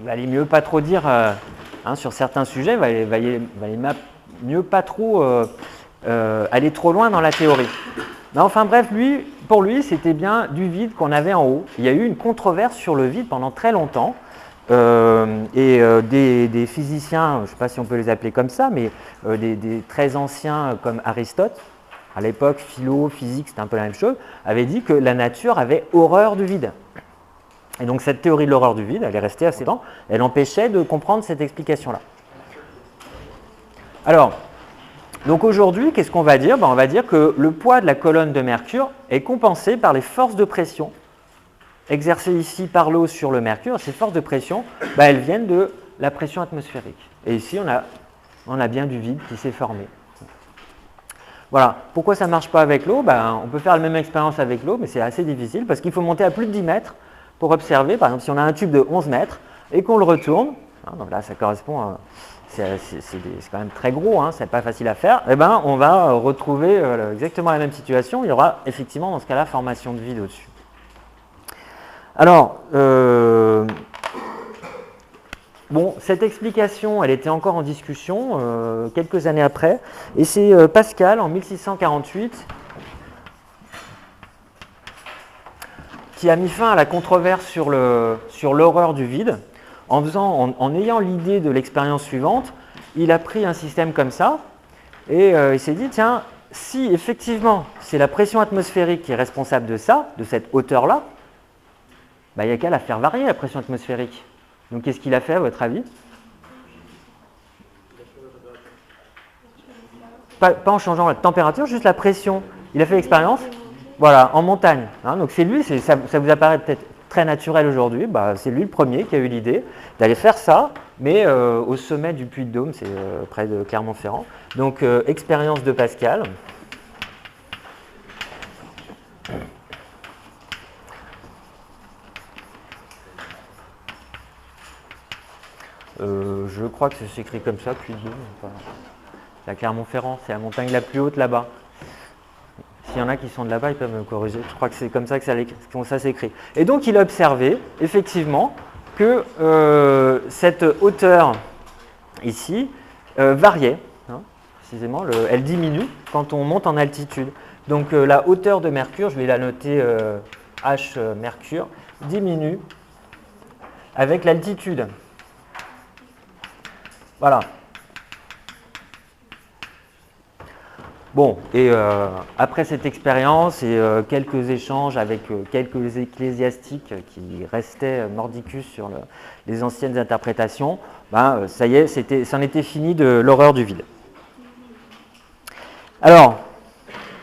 Speaker 1: valait mieux pas trop dire sur certains sujets, il valait mieux pas trop aller trop loin dans la théorie. Mais enfin bref, pour lui, c'était bien du vide qu'on avait en haut. Il y a eu une controverse sur le vide pendant très longtemps. Des physiciens, je ne sais pas si on peut les appeler comme ça, mais des très anciens comme Aristote, à l'époque, philo, physique, c'était un peu la même chose, avaient dit que la nature avait horreur du vide. Et donc cette théorie de l'horreur du vide, elle est restée assez longtemps, elle empêchait de comprendre cette explication-là. Alors, donc aujourd'hui, qu'est-ce qu'on va dire? On va dire que le poids de la colonne de mercure est compensé par les forces de pression exercées ici par l'eau sur le mercure. Ces forces de pression, elles viennent de la pression atmosphérique. Et ici, on a bien du vide qui s'est formé. Voilà. Pourquoi ça ne marche pas avec l'eau? On peut faire la même expérience avec l'eau, mais c'est assez difficile parce qu'il faut monter à plus de 10 mètres pour observer. Par exemple, si on a un tube de 11 mètres et qu'on le retourne, donc là, ça correspond à... C'est quand même très gros, hein, c'est pas facile à faire. On va retrouver exactement la même situation. Il y aura effectivement, dans ce cas-là, formation de vide au-dessus. Alors, cette explication, elle était encore en discussion quelques années après, et c'est Pascal, en 1648, qui a mis fin à la controverse sur l'horreur du vide, en ayant l'idée de l'expérience suivante. Il a pris un système comme ça, et il s'est dit, tiens, si effectivement c'est la pression atmosphérique qui est responsable de ça, de cette hauteur-là, il n'y a qu'à la faire varier, la pression atmosphérique. Donc qu'est-ce qu'il a fait à votre avis? Pas en changeant la température, juste la pression. Il a fait l'expérience, voilà, en montagne. Hein, donc c'est lui, ça vous apparaît peut-être très naturel aujourd'hui, c'est lui le premier qui a eu l'idée d'aller faire ça, mais au sommet du Puy-de-Dôme, c'est près de Clermont-Ferrand. Donc expérience de Pascal. Je crois que ça s'écrit comme ça, Puy-de-Dôme. La Clermont-Ferrand, c'est la montagne la plus haute là-bas. S'il y en a qui sont de là-bas, ils peuvent me corriger. Je crois que c'est comme ça que ça s'écrit. Et donc, il a observé, effectivement, que cette hauteur ici variait. Hein, précisément, elle diminue quand on monte en altitude. Donc, la hauteur de Mercure, je vais la noter H Mercure, diminue avec l'altitude. Voilà. Bon, et après cette expérience et quelques échanges avec quelques ecclésiastiques qui restaient mordicus sur les anciennes interprétations, ça y est, c'en était fini de l'horreur du vide. Alors,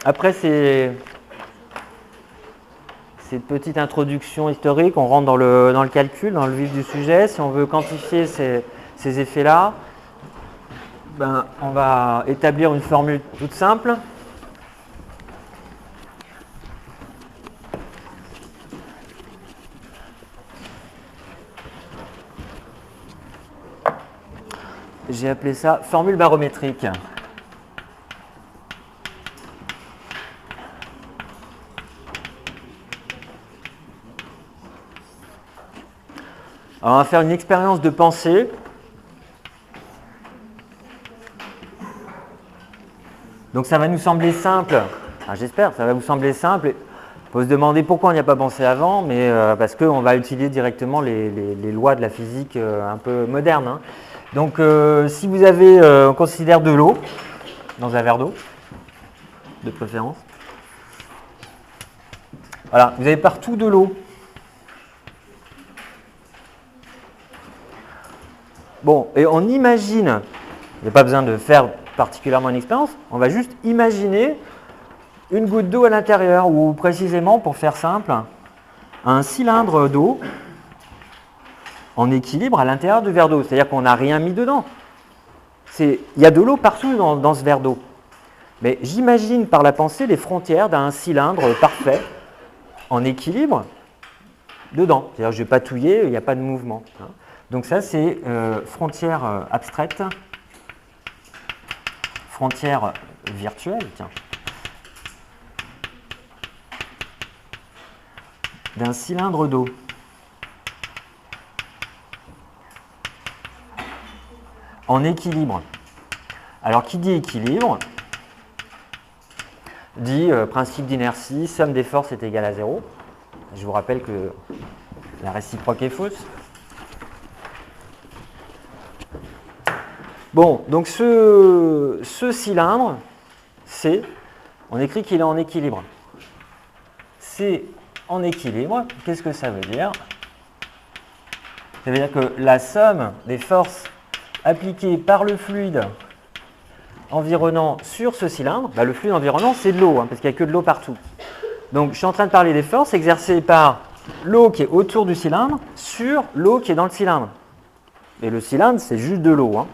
Speaker 1: après cette petite introduction historique, on rentre dans le calcul, dans le vif du sujet. Si on veut quantifier ces effets-là, on va établir une formule toute simple. J'ai appelé ça formule barométrique. Alors, on va faire une expérience de pensée. Donc ça va nous sembler simple, j'espère, ça va vous sembler simple. Il faut se demander pourquoi on n'y a pas pensé avant, mais parce qu'on va utiliser directement les lois de la physique un peu moderne. Hein. Donc si vous avez, on considère de l'eau, dans un verre d'eau, de préférence. Voilà, vous avez partout de l'eau. Bon, et on imagine, il n'y a pas besoin de faire particulièrement une expérience, on va juste imaginer une goutte d'eau à l'intérieur, ou précisément, pour faire simple, un cylindre d'eau en équilibre à l'intérieur du verre d'eau. C'est-à-dire qu'on n'a rien mis dedans. Il y a de l'eau partout dans ce verre d'eau. Mais j'imagine par la pensée les frontières d'un cylindre parfait, en équilibre, dedans. C'est-à-dire que je vais patouiller, il n'y a pas de mouvement. Donc ça, c'est frontière abstraite. Frontière virtuelle, tiens, d'un cylindre d'eau. En équilibre. Alors, qui dit équilibre dit principe d'inertie, somme des forces est égale à 0. Je vous rappelle que la réciproque est fausse. Bon, donc ce cylindre, on écrit qu'il est en équilibre. C'est en équilibre, qu'est-ce que ça veut dire? Ça veut dire que la somme des forces appliquées par le fluide environnant sur ce cylindre, le fluide environnant, c'est de l'eau, parce qu'il n'y a que de l'eau partout. Donc, je suis en train de parler des forces exercées par l'eau qui est autour du cylindre sur l'eau qui est dans le cylindre. Et le cylindre, c'est juste de l'eau.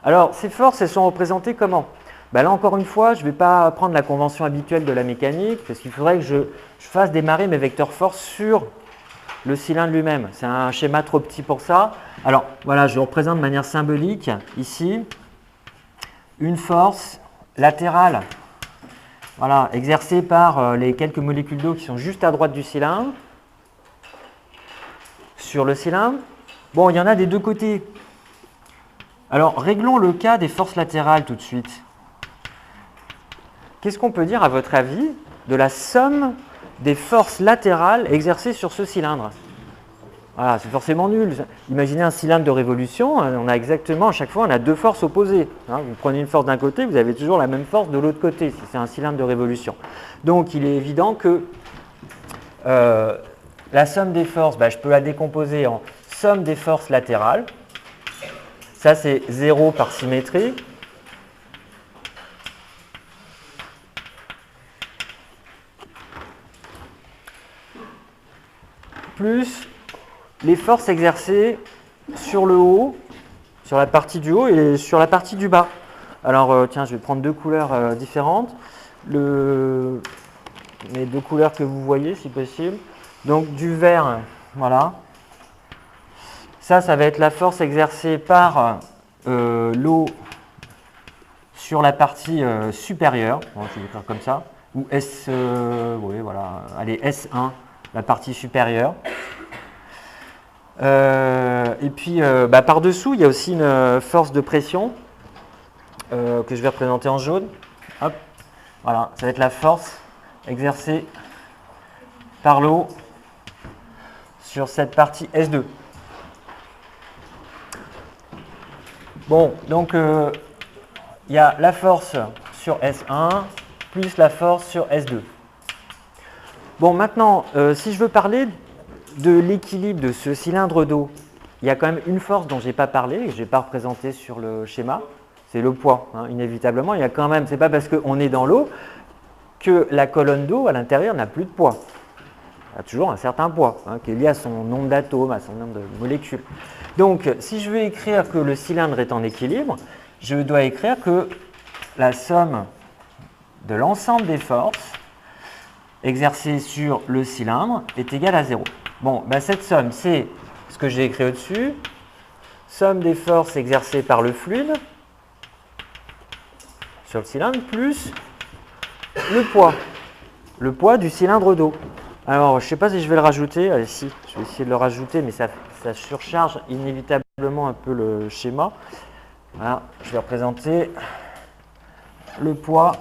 Speaker 1: Alors, ces forces, elles sont représentées comment? Là, encore une fois, je ne vais pas prendre la convention habituelle de la mécanique, parce qu'il faudrait que je fasse démarrer mes vecteurs force sur le cylindre lui-même. C'est un schéma trop petit pour ça. Alors, voilà, je représente de manière symbolique, ici, une force latérale, voilà, exercée par les quelques molécules d'eau qui sont juste à droite du cylindre, sur le cylindre. Bon, il y en a des deux côtés. Alors, réglons le cas des forces latérales tout de suite. Qu'est-ce qu'on peut dire, à votre avis, de la somme des forces latérales exercées sur ce cylindre? Voilà, c'est forcément nul. Imaginez un cylindre de révolution, on a exactement, à chaque fois, on a deux forces opposées. Vous prenez une force d'un côté, vous avez toujours la même force de l'autre côté, si c'est un cylindre de révolution. Donc, il est évident que la somme des forces, je peux la décomposer en somme des forces latérales. Ça, c'est 0 par symétrie. Plus les forces exercées sur le haut, sur la partie du haut et sur la partie du bas. Alors, tiens, je vais prendre deux couleurs différentes. Les deux couleurs que vous voyez, si possible. Donc, du vert, voilà. Ça va être la force exercée par l'eau sur la partie supérieure. Bon, je vais l'écrire comme ça. Ou S, oui, voilà. Allez, S1, la partie supérieure. Et puis, par-dessous, il y a aussi une force de pression que je vais représenter en jaune. Hop, voilà, ça va être la force exercée par l'eau sur cette partie S2. Bon, donc il y a la force sur S1 plus la force sur S2. Bon, maintenant, si je veux parler de l'équilibre de ce cylindre d'eau, il y a quand même une force dont je n'ai pas parlé et que je n'ai pas représentée sur le schéma, c'est le poids. Inévitablement, il y a quand même, c'est pas parce qu'on est dans l'eau que la colonne d'eau à l'intérieur n'a plus de poids. Elle a toujours un certain poids, qui est lié à son nombre d'atomes, à son nombre de molécules. Donc, si je veux écrire que le cylindre est en équilibre, je dois écrire que la somme de l'ensemble des forces exercées sur le cylindre est égale à 0. Bon, cette somme, c'est ce que j'ai écrit au-dessus, somme des forces exercées par le fluide sur le cylindre, plus le poids du cylindre d'eau. Alors, je ne sais pas si je vais le rajouter, allez, si, je vais essayer de le rajouter, mais ça surcharge inévitablement un peu le schéma. Voilà, je vais représenter le poids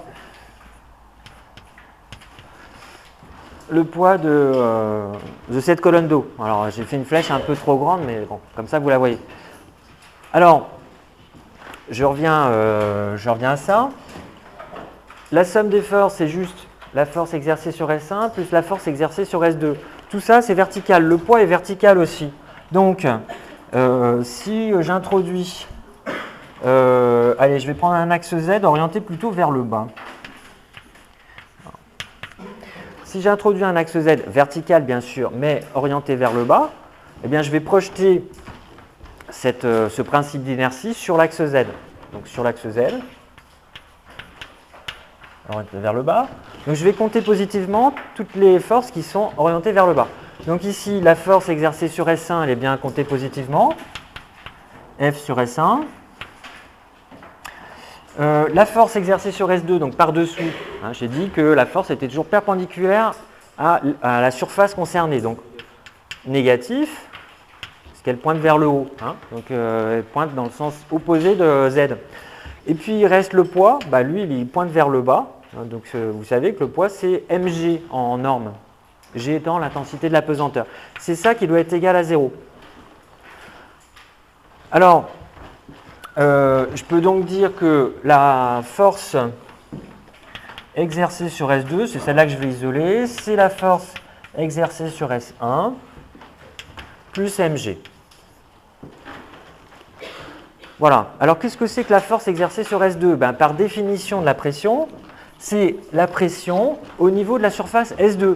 Speaker 1: de cette colonne d'eau. Alors, j'ai fait une flèche un peu trop grande, mais bon, comme ça, vous la voyez. Alors, je reviens à ça. La somme des forces, c'est juste la force exercée sur S1 plus la force exercée sur S2. Tout ça, c'est vertical. Le poids est vertical aussi. Donc, si j'introduis... allez, je vais prendre un axe Z orienté plutôt vers le bas. Si j'introduis un axe Z vertical, bien sûr, mais orienté vers le bas, eh bien, je vais projeter ce principe d'inertie sur l'axe Z. Donc, sur l'axe Z, orienté vers le bas. Donc, je vais compter positivement toutes les forces qui sont orientées vers le bas. Donc, ici, la force exercée sur S1, elle est bien comptée positivement. F sur S1. La force exercée sur S2, donc par-dessous, j'ai dit que la force était toujours perpendiculaire à la surface concernée, donc négatif, parce qu'elle pointe vers le haut, donc elle pointe dans le sens opposé de Z. Et puis il reste le poids, lui il pointe vers le bas, donc vous savez que le poids c'est mg en norme, g étant l'intensité de la pesanteur. C'est ça qui doit être égal à 0. Alors, je peux donc dire que la force exercée sur S2, c'est celle-là que je vais isoler, c'est la force exercée sur S1 plus mg. Voilà. Alors, qu'est-ce que c'est que la force exercée sur S2? Par définition de la pression, c'est la pression au niveau de la surface S2.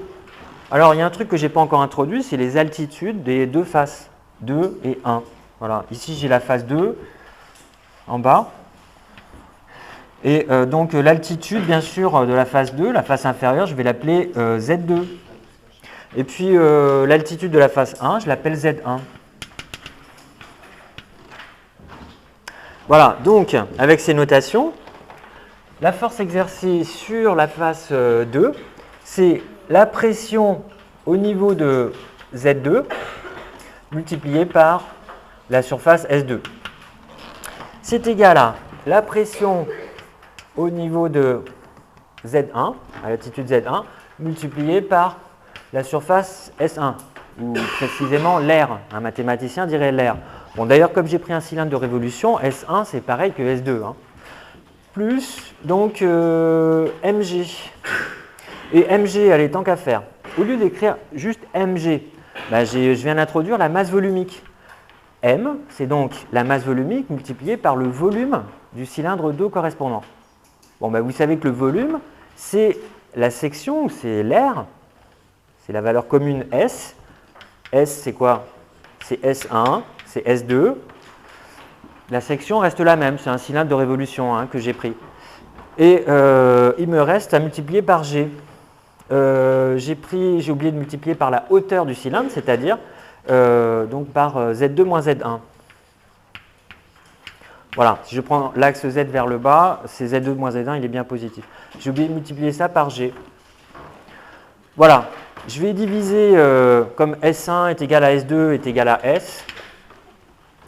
Speaker 1: Alors, il y a un truc que je n'ai pas encore introduit, c'est les altitudes des deux faces, 2 et 1. Voilà. Ici, j'ai la face 2. En bas. Et donc l'altitude, bien sûr, de la face 2, la face inférieure, je vais l'appeler Z2. Et puis l'altitude de la face 1, je l'appelle Z1. Voilà, donc avec ces notations, la force exercée sur la face 2, c'est la pression au niveau de Z2 multipliée par la surface S2. c'est égal à la pression au niveau de Z1, à latitude Z1, multiplié par la surface S1, ou précisément l'air. Un mathématicien dirait l'air. Bon, d'ailleurs, comme j'ai pris un cylindre de révolution, S1, c'est pareil que S2. Hein. Plus, donc, mg. Et mg, allez, tant qu'à faire. Au lieu d'écrire juste mg, bah, je viens d'introduire la masse volumique. M, c'est donc la masse volumique multipliée par le volume du cylindre d'eau correspondant. Bon, bah, vous savez que le volume, c'est la section, c'est l'air, c'est la valeur commune S. S, c'est quoi? C'est S1, c'est S2. La section reste la même, c'est un cylindre de révolution hein, que j'ai pris. Et il me reste à multiplier par G. J'ai oublié de multiplier par la hauteur du cylindre, c'est-à-dire donc par Z2 moins Z1. Voilà, si je prends l'axe Z vers le bas, c'est Z2 moins Z1, il est bien positif. J'ai oublié de multiplier ça par G. Voilà, je vais diviser comme S1 est égal à S2 est égal à S.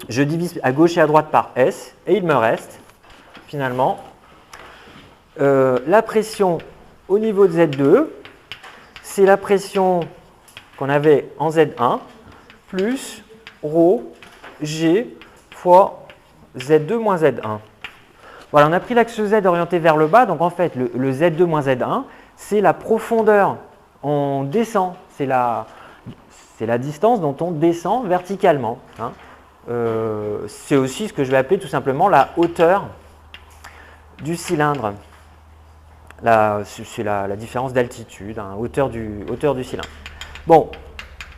Speaker 1: Je divise à gauche et à droite par S et il me reste finalement la pression au niveau de Z2, c'est la pression qu'on avait en Z1 plus ρ G fois Z2 moins Z1. Voilà, on a pris l'axe Z orienté vers le bas, donc en fait le Z2 moins Z1, c'est la profondeur, on descend, c'est la distance dont on descend verticalement. Hein. C'est aussi ce que je vais appeler tout simplement la hauteur du cylindre. C'est la différence d'altitude, hein, hauteur du cylindre. Bon,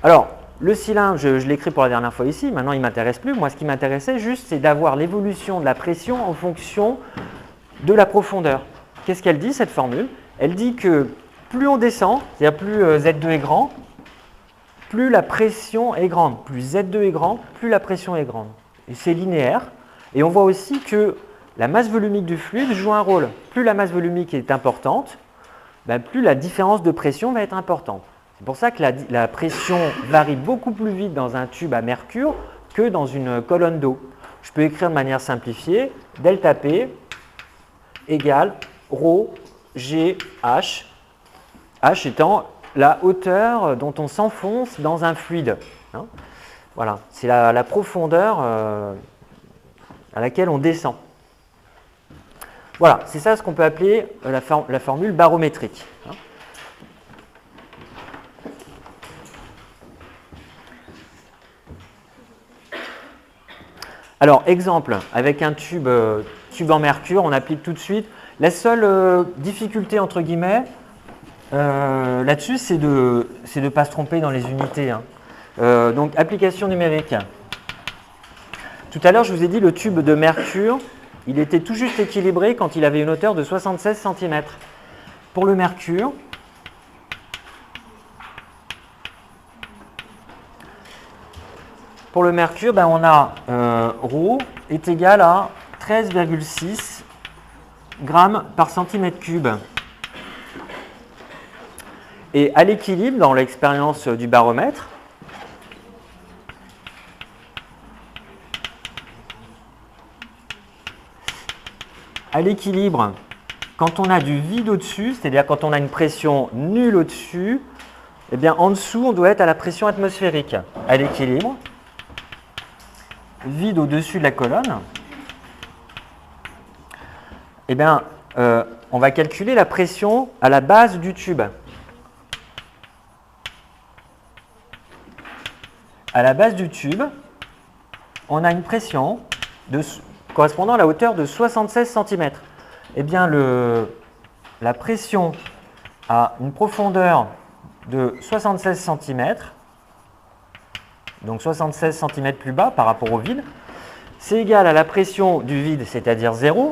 Speaker 1: alors le cylindre, je l'ai écrit pour la dernière fois ici, maintenant il ne m'intéresse plus. Moi, ce qui m'intéressait juste, c'est d'avoir l'évolution de la pression en fonction de la profondeur. Qu'est-ce qu'elle dit, cette formule? Elle dit que plus on descend, c'est-à-dire plus Z2 est grand, plus la pression est grande. Plus Z2 est grand, plus la pression est grande. Et c'est linéaire. Et on voit aussi que la masse volumique du fluide joue un rôle. Plus la masse volumique est importante, ben plus la différence de pression va être importante. C'est pour ça que la pression varie beaucoup plus vite dans un tube à mercure que dans une colonne d'eau. Je peux écrire de manière simplifiée, delta P égale ρ G H, H étant la hauteur dont on s'enfonce dans un fluide. Hein, voilà, c'est la profondeur à laquelle on descend. Voilà, c'est ça ce qu'on peut appeler la formule barométrique. Hein. Alors, exemple, avec un tube en mercure, on applique tout de suite. La seule difficulté, entre guillemets, là-dessus, c'est de ne pas se tromper dans les unités. Hein. Donc, application numérique. Tout à l'heure, je vous ai dit, le tube de mercure, il était tout juste équilibré quand il avait une hauteur de 76 cm. Pour le mercure, ben, on a ρ est égal à 13,6 grammes par centimètre cube. Et à l'équilibre, dans l'expérience du baromètre, à l'équilibre, quand on a du vide au-dessus, c'est-à-dire quand on a une pression nulle au-dessus, eh bien en dessous, on doit être à la pression atmosphérique. À l'équilibre, vide au-dessus de la colonne, eh bien, on va calculer la pression à la base du tube. À la base du tube, on a une pression correspondant à la hauteur de 76 cm. Eh bien, la pression à une profondeur de 76 cm, donc 76 cm plus bas par rapport au vide, c'est égal à la pression du vide, c'est-à-dire 0,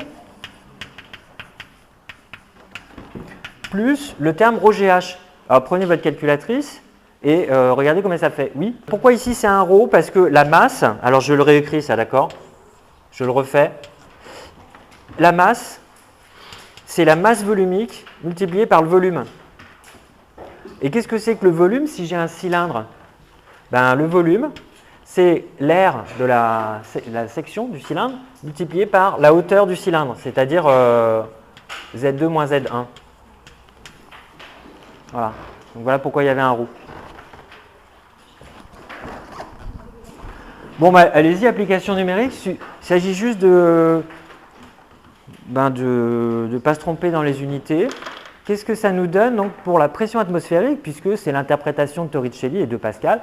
Speaker 1: plus le terme ρGH. Alors, prenez votre calculatrice et regardez combien ça fait. Oui. Pourquoi ici c'est un ρ? Parce que la masse, alors je le réécris ça, d'accord? Je le refais. La masse, c'est la masse volumique multipliée par le volume. Et qu'est-ce que c'est que le volume si j'ai un cylindre? Ben, le volume, c'est l'air de la section du cylindre multiplié par la hauteur du cylindre, c'est-à-dire Z2 moins Z1. Voilà. Donc voilà pourquoi il y avait un roux. Bon, bah, allez-y, application numérique. Il s'agit juste de ne pas se tromper dans les unités. Qu'est-ce que ça nous donne donc, pour la pression atmosphérique, puisque c'est l'interprétation de Torricelli et de Pascal,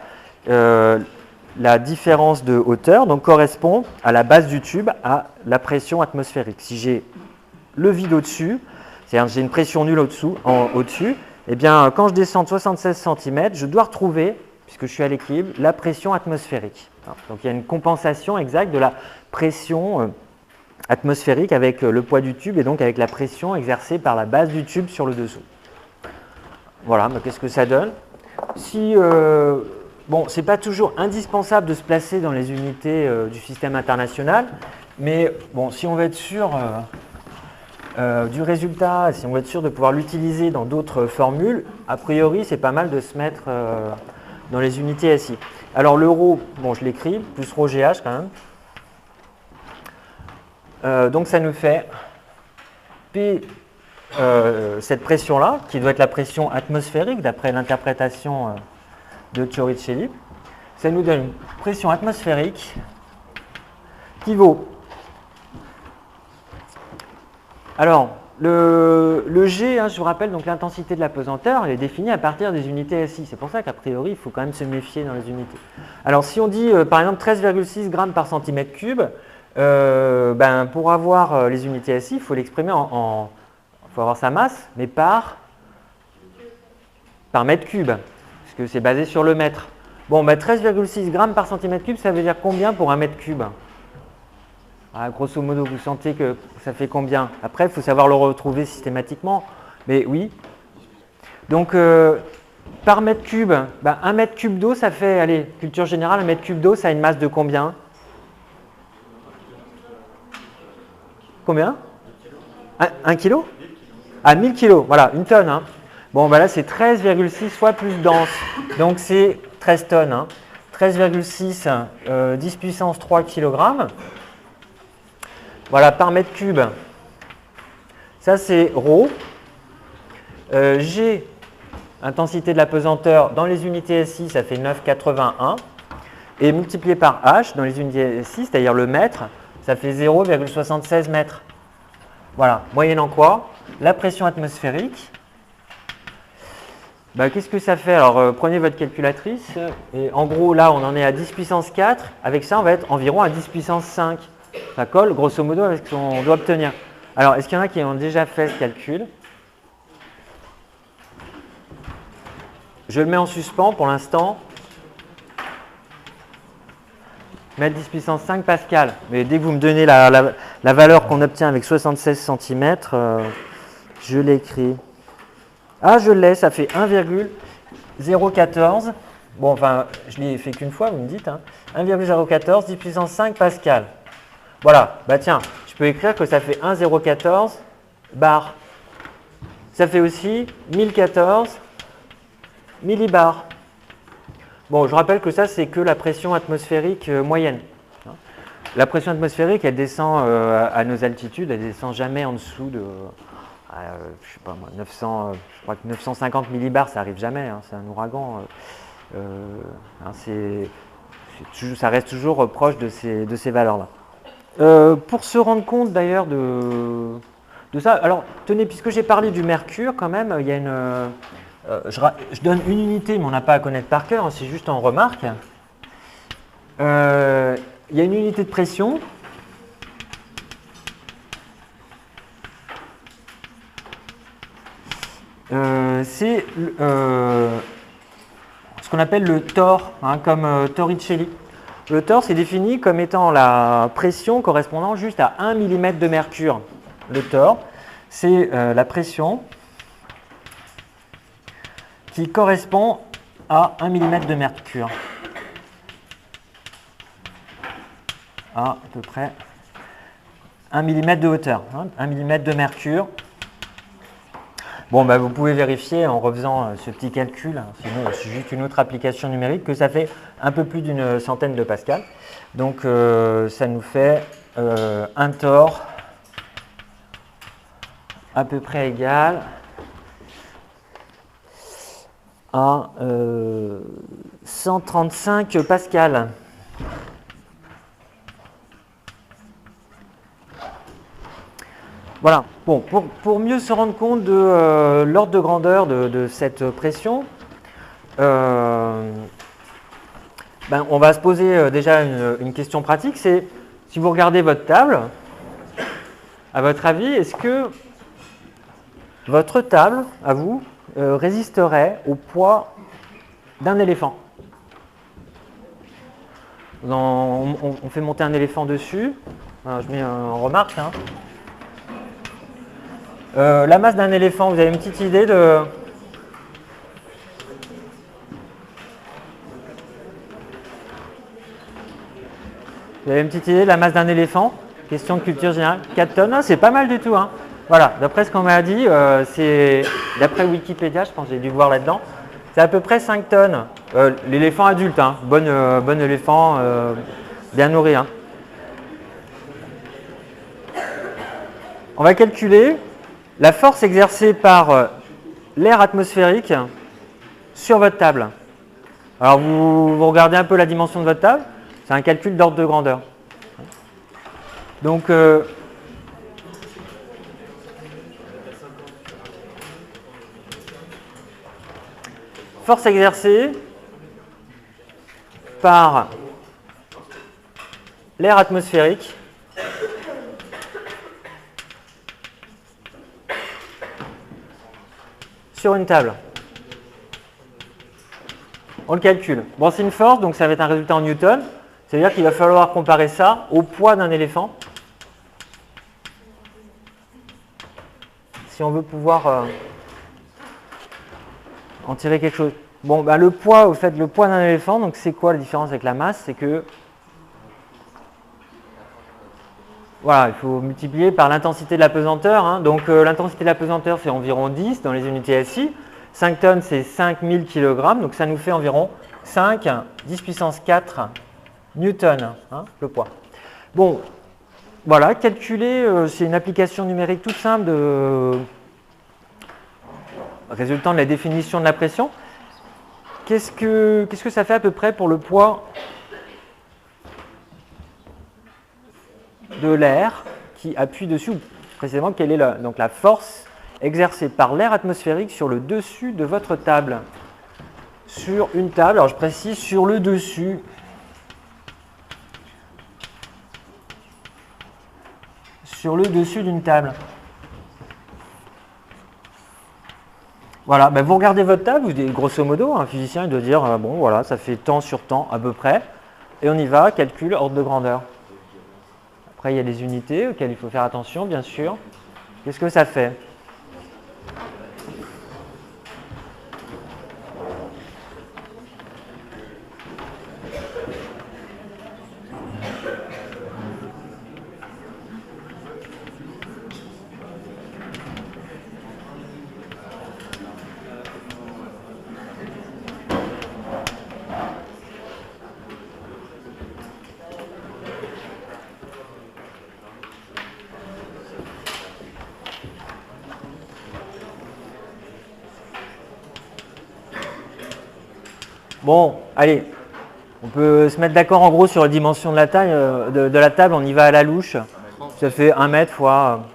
Speaker 1: la différence de hauteur donc, correspond à la base du tube à la pression atmosphérique. Si j'ai le vide au-dessus, c'est-à-dire j'ai une pression nulle au-dessus, eh bien, quand je descends de 76 cm, je dois retrouver, puisque je suis à l'équilibre, la pression atmosphérique. Donc il y a une compensation exacte de la pression atmosphérique avec le poids du tube et donc avec la pression exercée par la base du tube sur le dessous. Voilà, mais qu'est-ce que ça donne? Si, bon, ce n'est pas toujours indispensable de se placer dans les unités du système international, mais bon, si on veut être sûr du résultat, si on veut être sûr de pouvoir l'utiliser dans d'autres formules, a priori, c'est pas mal de se mettre dans les unités SI. Alors le ρ, bon, je l'écris, plus ρGH quand même. Donc ça nous fait P, cette pression-là, qui doit être la pression atmosphérique d'après l'interprétation de Torricelli. Ça nous donne une pression atmosphérique qui vaut. Alors, le G, hein, je vous rappelle, donc l'intensité de la pesanteur, elle est définie à partir des unités SI. C'est pour ça qu'a priori, il faut quand même se méfier dans les unités. Alors, si on dit, par exemple, 13,6 grammes par centimètre cube, pour avoir les unités SI, il faut l'exprimer il faut avoir sa masse, mais par mètre cube, parce que c'est basé sur le mètre. Bon, 13,6 grammes par centimètre cube, ça veut dire combien pour un mètre cube? Grosso modo, vous sentez que ça fait combien? Après, il faut savoir le retrouver systématiquement. Mais oui. Donc, par mètre cube, un mètre cube d'eau, ça fait, allez, culture générale, un mètre cube d'eau, ça a une masse de combien? Combien? 1 kilo? Ah, 1000 kilos, voilà, une tonne. Hein. Bon, là, c'est 13,6 fois plus dense. Donc, c'est 13 tonnes. Hein. 13,6, 10 puissance 3 kg. Voilà, par mètre cube. Ça, c'est ρ. G, intensité de la pesanteur, dans les unités SI, ça fait 9,81. Et multiplié par H, dans les unités SI, c'est-à-dire le mètre, ça fait 0,76 mètres. Voilà, moyennant quoi? La pression atmosphérique. Qu'est-ce que ça fait? Alors, prenez votre calculatrice. Et en gros, là, on en est à 10 puissance 4. Avec ça, on va être environ à 10 puissance 5. Ça colle grosso modo avec ce qu'on doit obtenir. Alors, est-ce qu'il y en a qui ont déjà fait ce calcul? Je le mets en suspens pour l'instant. Mettre 10 puissance 5 pascal. Mais dès que vous me donnez la valeur qu'on obtient avec 76 cm, je l'écris. Ah, je l'ai, ça fait 1,014. Bon, enfin, je ne l'ai fait qu'une fois, vous me dites. Hein. 1,014, 10 puissance 5 pascal. Voilà, tiens, je peux écrire que ça fait 1,014 bar. Ça fait aussi 1014 millibars. Bon, je rappelle que ça, c'est que la pression atmosphérique moyenne. La pression atmosphérique, elle descend à nos altitudes, elle ne descend jamais en dessous de, je sais pas moi, 900, je crois que 950 millibars, ça n'arrive jamais, hein, c'est un ouragan. Ça reste toujours proche de ces valeurs-là. Pour se rendre compte d'ailleurs de ça, alors tenez, puisque j'ai parlé du mercure quand même, il y a une, je donne une unité mais on n'a pas à connaître par cœur, hein, c'est juste en remarque. Il y a une unité de pression. C'est ce qu'on appelle le torr, hein, comme Torricelli. Le torr, c'est défini comme étant la pression correspondant juste à 1 mm de mercure. Le torr, c'est la pression qui correspond à 1 mm de mercure. À peu près 1 mm de hauteur, hein, 1 mm de mercure. Bon, bah, vous pouvez vérifier en refaisant ce petit calcul, sinon c'est juste une autre application numérique, que ça fait un peu plus d'une centaine de pascal. Donc ça nous fait un torr à peu près égal à 135 pascal. Voilà. Bon, pour mieux se rendre compte de l'ordre de grandeur de cette pression, on va se poser déjà une question pratique, c'est si vous regardez votre table, à votre avis, est-ce que votre table, à vous, résisterait au poids d'un éléphant? On fait monter un éléphant dessus, je mets en remarque, hein. La masse d'un éléphant, vous avez une petite idée de... Vous avez une petite idée de la masse d'un éléphant? Question de culture générale. 4 tonnes, ah, c'est pas mal du tout, hein. Voilà, d'après ce qu'on m'a dit, c'est d'après Wikipédia, je pense que j'ai dû voir là-dedans, c'est à peu près 5 tonnes. L'éléphant adulte, hein, bon éléphant, bien nourri, hein. On va calculer la force exercée par l'air atmosphérique sur votre table. Alors vous regardez un peu la dimension de votre table, c'est un calcul d'ordre de grandeur. Donc force exercée par l'air atmosphérique sur une table. On le calcule. Bon, c'est une force, donc ça va être un résultat en newton. C'est-à-dire qu'il va falloir comparer ça au poids d'un éléphant. Si on veut pouvoir en tirer quelque chose. Bon, bah, le poids, au fait, le poids d'un éléphant, donc c'est quoi la différence avec la masse? C'est que voilà, il faut multiplier par l'intensité de la pesanteur, hein. Donc l'intensité de la pesanteur, c'est environ 10 dans les unités SI. 5 tonnes, c'est 5000 kg, donc ça nous fait environ 5, 10 puissance 4 newtons, hein, le poids. Bon, voilà, calculer, c'est une application numérique toute simple résultant de la définition de la pression. Qu'est-ce que ça fait à peu près pour le poids de l'air qui appuie dessus, ou précisément quelle est donc la force exercée par l'air atmosphérique sur le dessus de votre table? Sur une table, alors je précise sur le dessus. Sur le dessus d'une table. Voilà, ben vous regardez votre table, vous dites, grosso modo, un physicien il doit dire, bon voilà, ça fait temps sur temps à peu près, et on y va, calcul, ordre de grandeur. Après, il y a les unités auxquelles il faut faire attention, bien sûr. Qu'est-ce que ça fait? Bon, allez, on peut se mettre d'accord en gros sur la dimension de la taille de la table, on y va à la louche. Ça fait 1 mètre fois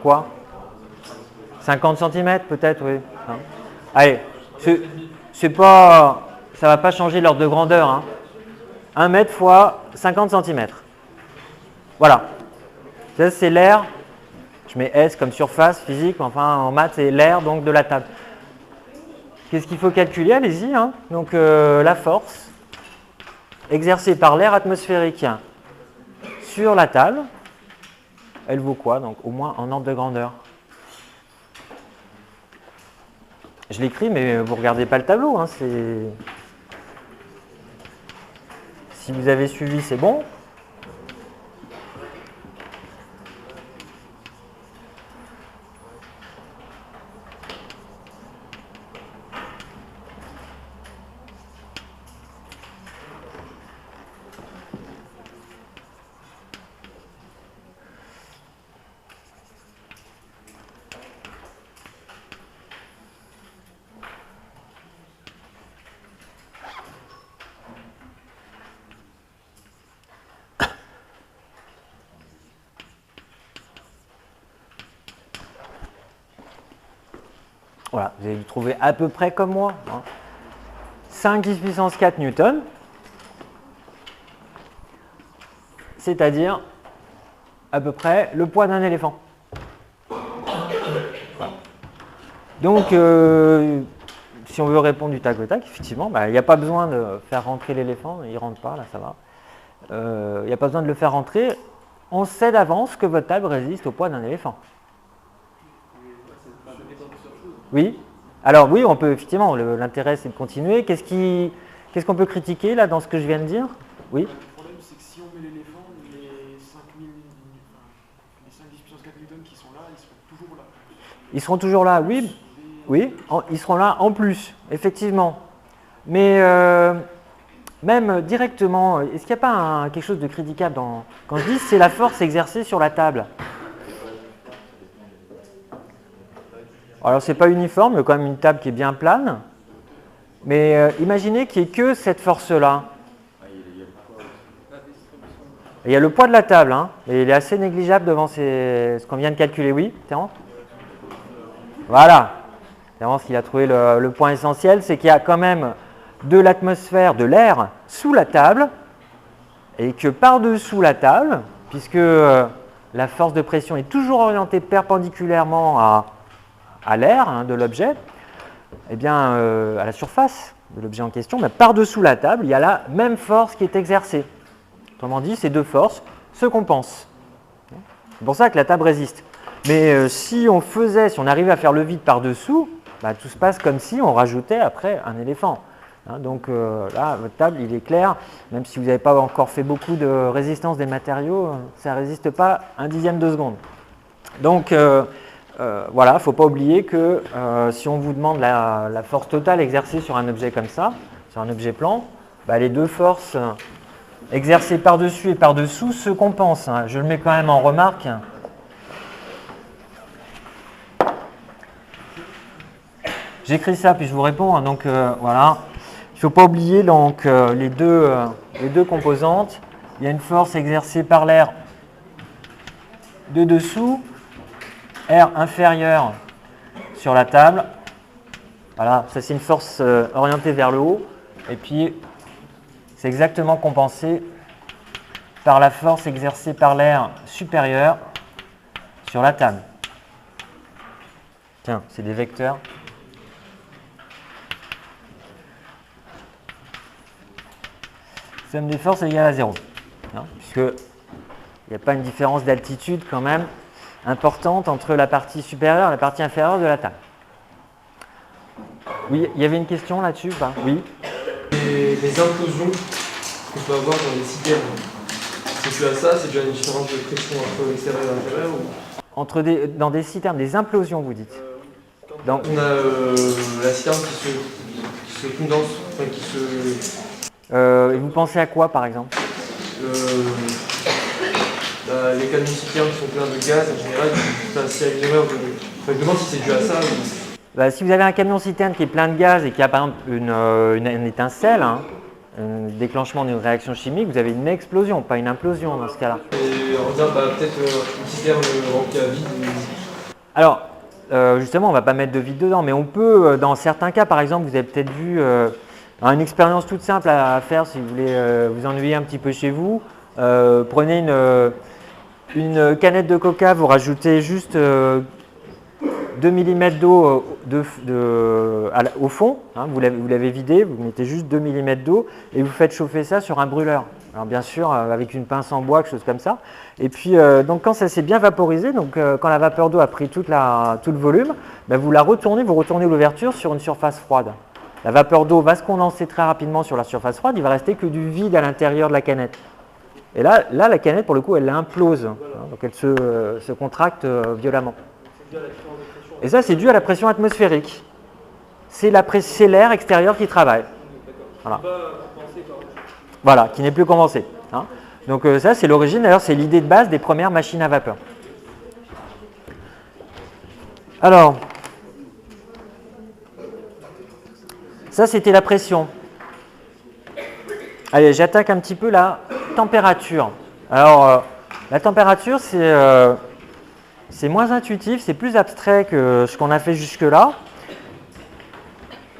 Speaker 1: quoi? 50 cm peut-être, oui. Hein. Allez, c'est pas, ça ne va pas changer l'ordre de grandeur, hein. 1 mètre fois 50 cm. Voilà. Ça c'est l'air, je mets S comme surface physique, enfin en maths c'est l'air donc de la table. Qu'est-ce qu'il faut calculer? Allez-y, hein. Donc la force exercée par l'air atmosphérique sur la table, elle vaut quoi? Donc au moins en ordre de grandeur. Je l'écris, mais vous ne regardez pas le tableau, hein. Si vous avez suivi, c'est bon. Voilà, vous allez le trouver à peu près comme moi. 5 10 puissance 4 newtons, c'est-à-dire à peu près le poids d'un éléphant. Voilà. Donc, si on veut répondre du tac au tac, effectivement, il n'y a pas besoin de faire rentrer l'éléphant, il ne rentre pas, là ça va. Il n'y a pas besoin de le faire rentrer. On sait d'avance que votre table résiste au poids d'un éléphant. Oui. Alors oui, on peut effectivement, l'intérêt c'est de continuer. Qu'est-ce qu'on peut critiquer là dans ce que je viens de dire? Oui.
Speaker 3: Le problème c'est que si on met l'éléphant, les 5 10 puissance 4 newtons qui sont là, ils seront toujours là.
Speaker 1: Ils seront toujours là, oui. Oui, ils seront là en plus, effectivement. Mais même directement, est-ce qu'il n'y a pas quelque chose de critiquable quand je dis c'est la force exercée sur la table? Alors, ce n'est pas uniforme, il y a quand même une table qui est bien plane. Mais imaginez qu'il n'y ait que cette force-là. Il y a le poids de la table, hein, et il est assez négligeable devant ce qu'on vient de calculer. Oui, Terence? Voilà. Terence, il a trouvé le point essentiel, c'est qu'il y a quand même de l'atmosphère, de l'air sous la table, et que par-dessous la table, puisque la force de pression est toujours orientée perpendiculairement à l'air de l'objet, eh bien, à la surface de l'objet en question, par-dessous la table, il y a la même force qui est exercée. Autrement dit, ces deux forces se compensent. C'est pour ça que la table résiste. Mais si on arrivait à faire le vide par-dessous, tout se passe comme si on rajoutait après un éléphant. Donc là, votre table, il est clair, même si vous n'avez pas encore fait beaucoup de résistance des matériaux, ça ne résiste pas un dixième de seconde. Donc voilà, il ne faut pas oublier que si on vous demande la force totale exercée sur un objet comme ça, sur un objet plan, les deux forces exercées par-dessus et par-dessous se compensent. Je le mets quand même en remarque. J'écris ça, puis je vous réponds. Donc voilà, il ne faut pas oublier donc, les deux composantes. Il y a une force exercée par l'air de dessous, R inférieur sur la table. Voilà, ça c'est une force orientée vers le haut. Et puis, c'est exactement compensé par la force exercée par l'air supérieur sur la table. Tiens, c'est des vecteurs. Somme des forces est égale à 0. Puisqu'il n'y a pas une différence d'altitude quand même importante entre la partie supérieure et la partie inférieure de la table. Oui, il y avait une question là-dessus ou pas? Oui.
Speaker 2: Les implosions qu'on peut avoir dans les citernes, c'est dû à ça? C'est dû à une différence de pression entre l'extérieur et l'intérieur
Speaker 1: Dans des citernes, des implosions, vous dites?
Speaker 2: On a la citerne qui se condense, enfin qui se...
Speaker 1: et vous pensez à quoi, par exemple?
Speaker 2: Les camions citernes qui sont pleins de gaz, en général, s'il y a une erreur de... Enfin, je me demande si c'est dû à ça ou...
Speaker 1: Si vous avez un camion citerne qui est plein de gaz et qui a par exemple une étincelle, un déclenchement d'une réaction chimique, vous avez une explosion, pas une implosion dans ce cas-là.
Speaker 2: Et on va dire peut-être une citerne remplie à vide.
Speaker 1: Alors, justement, on ne va pas mettre de vide dedans, mais on peut, dans certains cas, par exemple, vous avez peut-être vu une expérience toute simple à faire si vous voulez vous ennuyer un petit peu chez vous. Prenez une canette de coca, vous rajoutez juste 2 mm d'eau au fond, vous l'avez vidé, vous mettez juste 2 mm d'eau et vous faites chauffer ça sur un brûleur. Alors bien sûr avec une pince en bois, quelque chose comme ça. Et puis donc quand ça s'est bien vaporisé, donc quand la vapeur d'eau a pris tout le volume, vous la retournez, vous retournez l'ouverture sur une surface froide. La vapeur d'eau va se condenser très rapidement sur la surface froide, il va rester que du vide à l'intérieur de la canette. Et là la canette pour le coup elle implose, donc elle se contracte violemment. Et ça, c'est dû à la pression atmosphérique. C'est l'air extérieur qui travaille. Voilà. Voilà, qui n'est plus compensé. Donc ça, c'est l'origine, d'ailleurs, c'est l'idée de base des premières machines à vapeur. Alors, ça, c'était la pression. Allez, j'attaque un petit peu la température. Alors, la température, c'est moins intuitif, c'est plus abstrait que ce qu'on a fait jusque-là.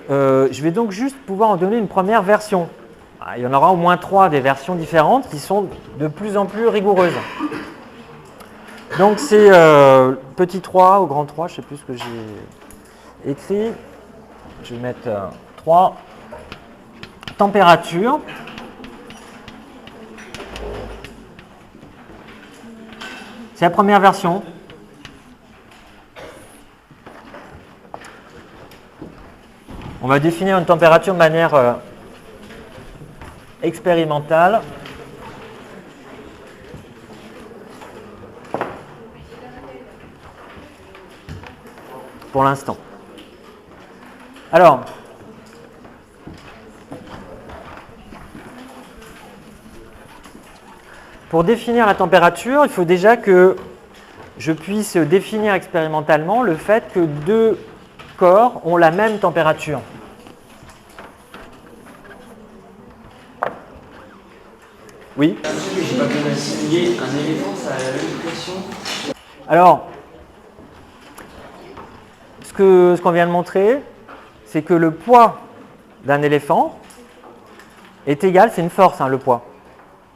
Speaker 1: je vais donc juste pouvoir en donner une première version. Il y en aura au moins 3 des versions différentes qui sont de plus en plus rigoureuses. Donc c'est petit 3 ou grand 3, je ne sais plus ce que j'ai écrit. Je vais mettre 3. Température. C'est la première version. On va définir une température de manière expérimentale. Pour l'instant. Alors, pour définir la température, il faut déjà que je puisse définir expérimentalement le fait que 2 corps ont la même température. Oui?
Speaker 4: J'ai pas bien assimilé un éléphant, ça a la même pression.
Speaker 1: Alors, ce qu'on vient de montrer, c'est que le poids d'un éléphant est égal, c'est une force, hein, le poids.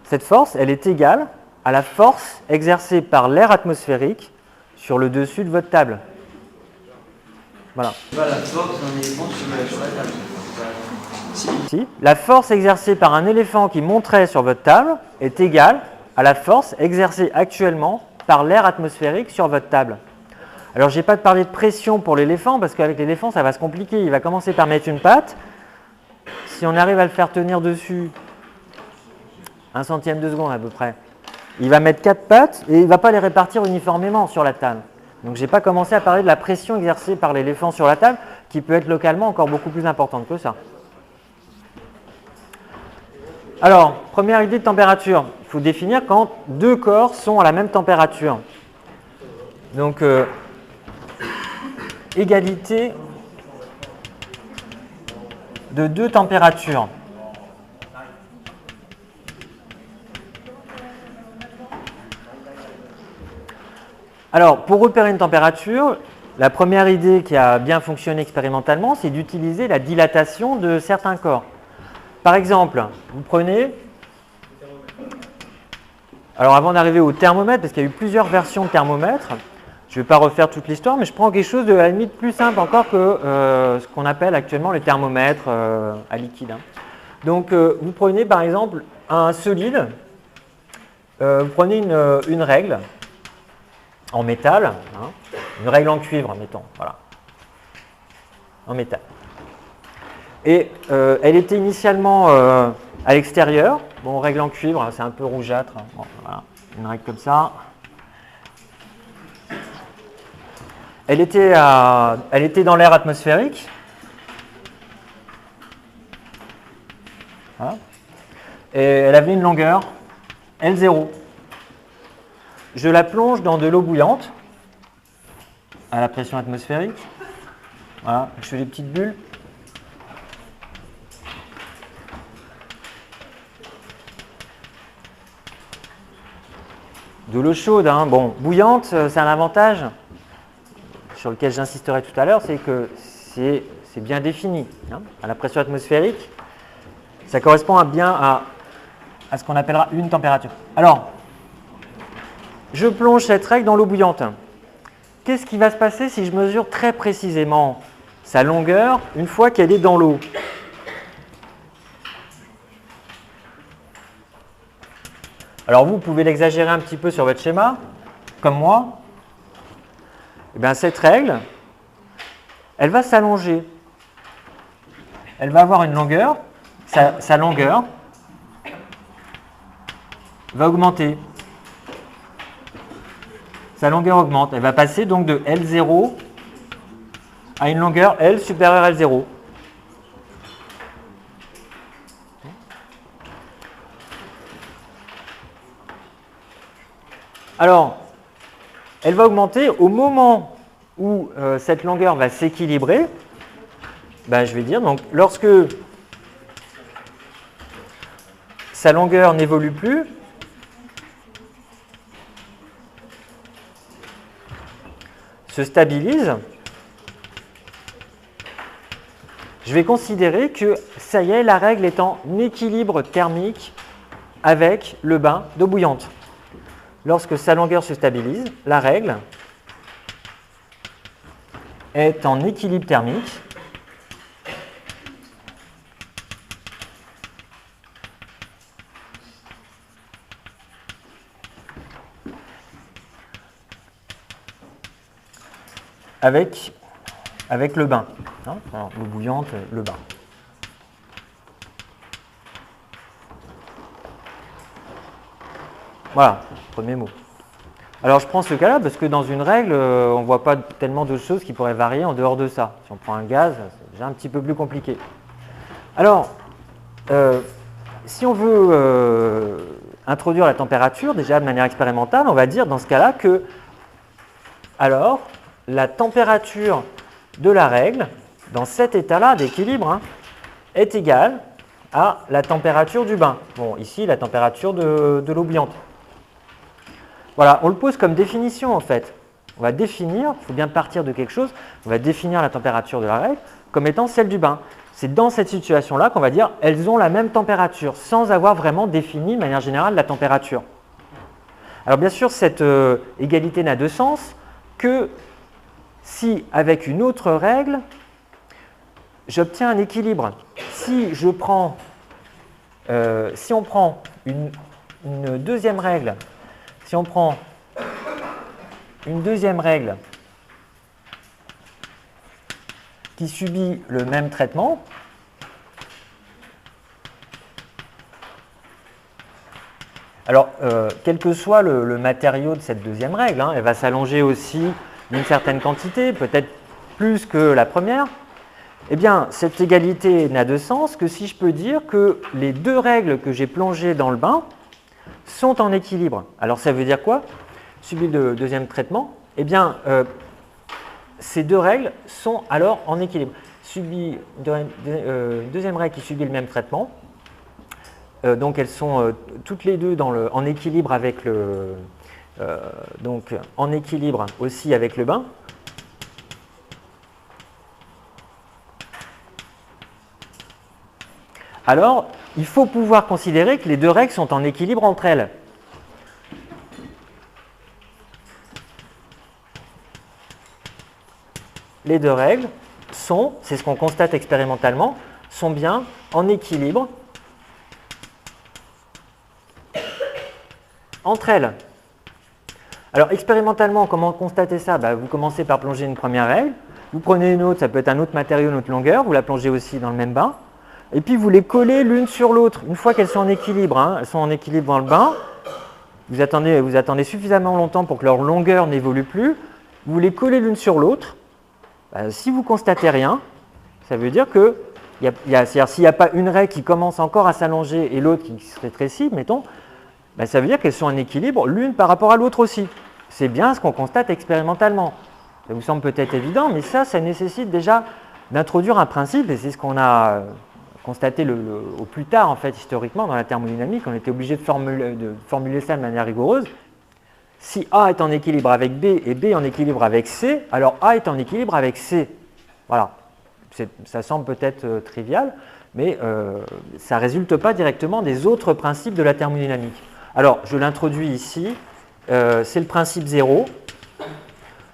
Speaker 1: Cette force, elle est égale à la force exercée par l'air atmosphérique sur le dessus de votre table. Voilà.
Speaker 4: C'est pas la force d'un éléphant sur la table.
Speaker 1: Si. La force exercée par un éléphant qui monterait sur votre table est égale à la force exercée actuellement par l'air atmosphérique sur votre table. Alors, je n'ai pas parlé de pression pour l'éléphant parce qu'avec l'éléphant, ça va se compliquer. Il va commencer par mettre une patte. Si on arrive à le faire tenir dessus 1 centième de seconde à peu près, il va mettre 4 pattes et il ne va pas les répartir uniformément sur la table. Donc, je n'ai pas commencé à parler de la pression exercée par l'éléphant sur la table qui peut être localement encore beaucoup plus importante que ça. Alors, première idée de température. Il faut définir quand 2 corps sont à la même température. Donc, égalité de 2 températures. Alors, pour repérer une température, la première idée qui a bien fonctionné expérimentalement, c'est d'utiliser la dilatation de certains corps. Par exemple, vous prenez, alors avant d'arriver au thermomètre, parce qu'il y a eu plusieurs versions de thermomètre, je ne vais pas refaire toute l'histoire, mais je prends quelque chose de à la limite plus simple encore que ce qu'on appelle actuellement les thermomètres à liquide. Hein. Donc, vous prenez par exemple un solide, vous prenez une règle en métal, hein, une règle en cuivre, mettons, voilà, en métal. Et elle était initialement à l'extérieur, bon, règle en cuivre, c'est un peu rougeâtre, hein. Bon, voilà, une règle comme ça. Elle était dans l'air atmosphérique. Voilà. Et elle avait une longueur L0. Je la plonge dans de l'eau bouillante à la pression atmosphérique. Voilà, je fais des petites bulles. De l'eau chaude, hein. Bon, bouillante, c'est un avantage sur lequel j'insisterai tout à l'heure, c'est que c'est bien défini. Hein. À la pression atmosphérique, ça correspond bien à ce qu'on appellera une température. Alors, je plonge cette règle dans l'eau bouillante. Qu'est-ce qui va se passer si je mesure très précisément sa longueur une fois qu'elle est dans l'eau? Alors vous pouvez l'exagérer un petit peu sur votre schéma, comme moi. Eh bien, cette règle, elle va s'allonger. Elle va avoir une longueur, sa longueur va augmenter. Sa longueur augmente. Elle va passer donc de L0 à une longueur L supérieure à L0. Alors, elle va augmenter au moment où cette longueur va s'équilibrer. Ben, je vais dire, donc, lorsque sa longueur n'évolue plus, se stabilise, je vais considérer que ça y est, la règle est en équilibre thermique avec le bain d'eau bouillante. Lorsque sa longueur se stabilise, la règle est en équilibre thermique avec le bain. Hein, alors, l'eau bouillante, le bain. Voilà, premier mot. Alors je prends ce cas-là parce que dans une règle, on ne voit pas tellement de choses qui pourraient varier en dehors de ça. Si on prend un gaz, c'est déjà un petit peu plus compliqué. Alors, si on veut introduire la température, déjà de manière expérimentale, on va dire dans ce cas-là que, alors, la température de la règle, dans cet état-là d'équilibre, hein, est égale à la température du bain. Bon, ici, la température de l'eau bouillante. Voilà, on le pose comme définition en fait. On va définir, il faut bien partir de quelque chose, on va définir la température de la règle comme étant celle du bain. C'est dans cette situation-là qu'on va dire elles ont la même température, sans avoir vraiment défini de manière générale la température. Alors bien sûr, cette égalité n'a de sens que si, avec une autre règle, j'obtiens un équilibre. Si on prend une deuxième règle, si on prend une deuxième règle qui subit le même traitement, alors quel que soit le matériau de cette deuxième règle, hein, elle va s'allonger aussi d'une certaine quantité, peut-être plus que la première, eh bien cette égalité n'a de sens que si je peux dire que les deux règles que j'ai plongées dans le bain sont en équilibre. Alors ça veut dire quoi? Subit le deuxième traitement, eh bien ces deux règles sont alors en équilibre. Deuxième règle qui subit le même traitement, donc elles sont toutes les deux en équilibre avec donc en équilibre aussi avec le bain. Alors, il faut pouvoir considérer que les deux règles sont en équilibre entre elles. Les deux règles sont, c'est ce qu'on constate expérimentalement, sont bien en équilibre entre elles. Alors expérimentalement, comment constater ça? Vous commencez par plonger une première règle, vous prenez une autre, ça peut être un autre matériau, une autre longueur, vous la plongez aussi dans le même bain, et puis vous les collez l'une sur l'autre. Une fois qu'elles sont en équilibre, hein, elles sont en équilibre dans le bain, vous attendez suffisamment longtemps pour que leur longueur n'évolue plus, vous les collez l'une sur l'autre. Si vous ne constatez rien, ça veut dire que s'il n'y a pas une règle qui commence encore à s'allonger et l'autre qui se rétrécit, mettons, ça veut dire qu'elles sont en équilibre l'une par rapport à l'autre aussi. C'est bien ce qu'on constate expérimentalement. Ça vous semble peut-être évident, mais ça nécessite déjà d'introduire un principe, et c'est ce qu'on a constaté au plus tard, en fait, historiquement, dans la thermodynamique. On était obligé de formuler ça de manière rigoureuse. Si A est en équilibre avec B et B en équilibre avec C, alors A est en équilibre avec C. Voilà. Ça semble peut-être trivial, mais ça ne résulte pas directement des autres principes de la thermodynamique. Alors, je l'introduis ici. C'est le principe 0.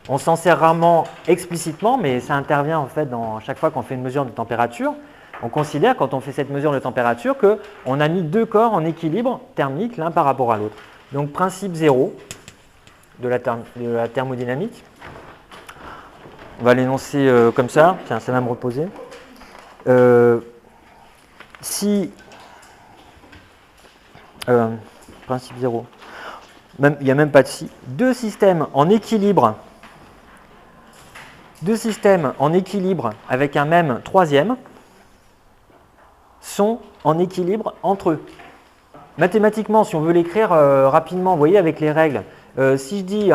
Speaker 1: On s'en sert rarement explicitement, mais ça intervient en fait chaque fois qu'on fait une mesure de température. On considère, quand on fait cette mesure de température, qu'on a mis deux corps en équilibre thermique l'un par rapport à l'autre. Donc, principe 0 de la thermodynamique. On va l'énoncer comme ça. Tiens, ça va me reposer. Principe 0. Il n'y a même pas de si. Deux systèmes en équilibre avec un même troisième sont en équilibre entre eux. Mathématiquement, si on veut l'écrire rapidement, vous voyez avec les règles, si je dis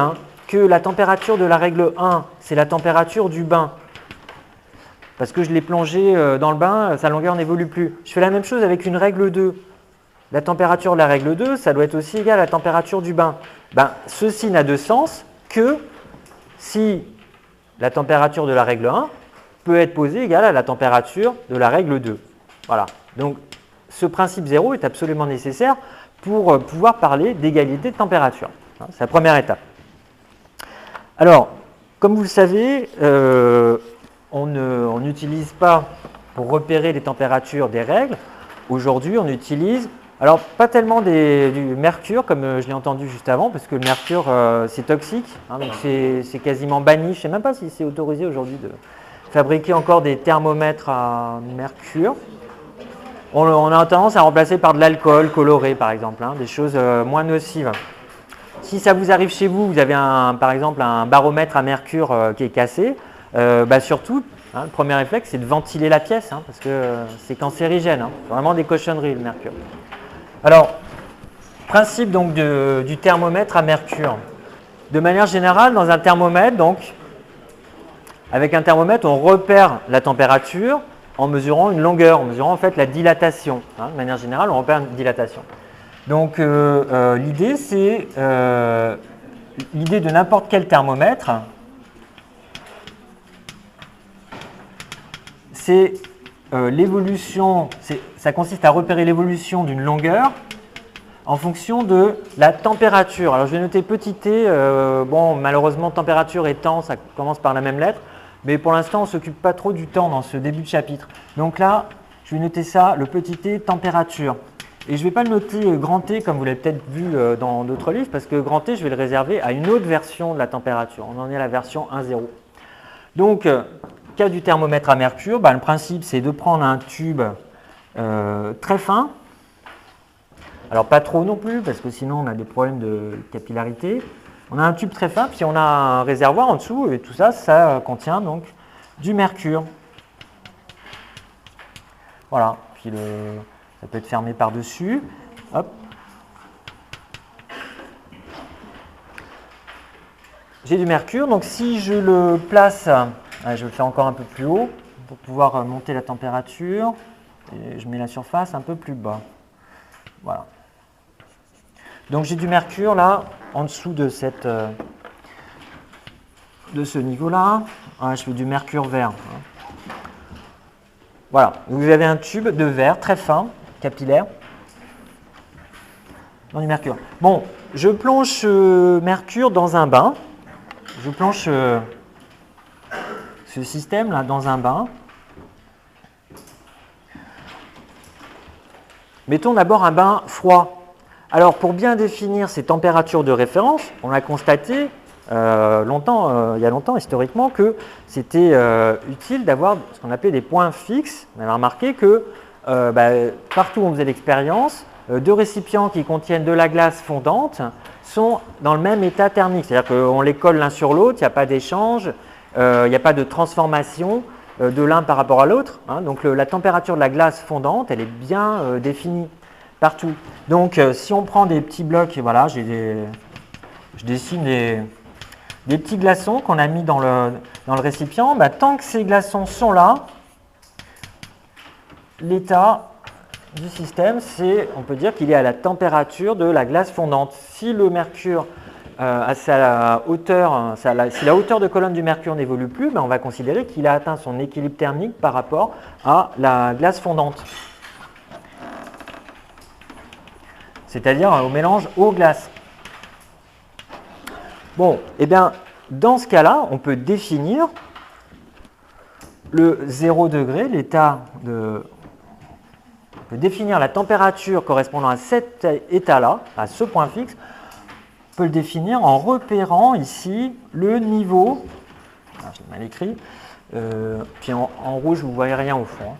Speaker 1: que la température de la règle 1, c'est la température du bain, parce que je l'ai plongé dans le bain, sa longueur n'évolue plus. Je fais la même chose avec une règle 2. La température de la règle 2, ça doit être aussi égal à la température du bain. Ceci n'a de sens que si la température de la règle 1 peut être posé égal à la température de la règle 2. Voilà. Donc, ce principe 0 est absolument nécessaire pour pouvoir parler d'égalité de température. C'est la première étape. Alors, comme vous le savez, on n'utilise pas pour repérer les températures des règles. Aujourd'hui, on utilise, alors pas tellement du mercure, comme je l'ai entendu juste avant, parce que le mercure, c'est toxique, donc c'est quasiment banni. Je ne sais même pas si c'est autorisé aujourd'hui de fabriquer encore des thermomètres à mercure. On a tendance à remplacer par de l'alcool coloré, par exemple, des choses moins nocives. Si ça vous arrive chez vous, vous avez par exemple un baromètre à mercure qui est cassé, surtout, le premier réflexe, c'est de ventiler la pièce, parce que c'est cancérigène. C'est vraiment des cochonneries, le mercure. Alors, principe donc du thermomètre à mercure. De manière générale, dans un thermomètre, donc, avec un thermomètre, on repère la température en mesurant une longueur, en mesurant en fait la dilatation. De manière générale, on repère une dilatation. Donc, l'idée, c'est l'idée de n'importe quel thermomètre, c'est l'évolution, ça consiste à repérer l'évolution d'une longueur en fonction de la température. Alors, je vais noter petit t, bon, malheureusement, température et temps, ça commence par la même lettre, mais pour l'instant, on ne s'occupe pas trop du temps dans ce début de chapitre. Donc là, je vais noter ça, le petit t, température. Et je ne vais pas le noter grand T comme vous l'avez peut-être vu dans d'autres livres, parce que grand T, je vais le réserver à une autre version de la température. On en est à la version 1.0. Donc, cas du thermomètre à mercure, le principe, c'est de prendre un tube très fin. Alors, pas trop non plus, parce que sinon, on a des problèmes de capillarité. On a un tube très fin, puis on a un réservoir en dessous, et tout ça, ça contient donc du mercure. Voilà. Puis ça peut être fermé par-dessus. Hop. J'ai du mercure, donc si je le place, je le fais encore un peu plus haut pour pouvoir monter la température. Et je mets la surface un peu plus bas. Voilà. Donc j'ai du mercure là, en dessous de ce niveau-là. Je fais du mercure vert. Voilà, vous avez un tube de verre très fin, capillaire, dans du mercure. Bon, je plonge ce mercure dans un bain. Je plonge ce système là dans un bain. Mettons d'abord un bain froid. Alors, pour bien définir ces températures de référence, on a constaté il y a longtemps, historiquement, que c'était utile d'avoir ce qu'on appelait des points fixes. On avait remarqué que partout où on faisait l'expérience, deux récipients qui contiennent de la glace fondante sont dans le même état thermique. C'est-à-dire qu'on les colle l'un sur l'autre, il n'y a pas d'échange, il n'y a pas de transformation de l'un par rapport à l'autre. Donc, la température de la glace fondante, elle est bien définie partout. Donc, si on prend des petits blocs, et voilà, je dessine des petits glaçons qu'on a mis dans le récipient, tant que ces glaçons sont là, l'état du système, on peut dire qu'il est à la température de la glace fondante. Si le mercure à sa hauteur, si la hauteur de colonne du mercure n'évolue plus, on va considérer qu'il a atteint son équilibre thermique par rapport à la glace fondante. C'est-à-dire au mélange eau-glace. Bon, eh bien, dans ce cas-là, on peut définir le 0 degré, l'état de... On peut définir la température correspondant à cet état-là, à ce point fixe. On peut le définir en repérant ici le niveau, je l'ai mal écrit, puis en rouge, vous ne voyez rien au fond.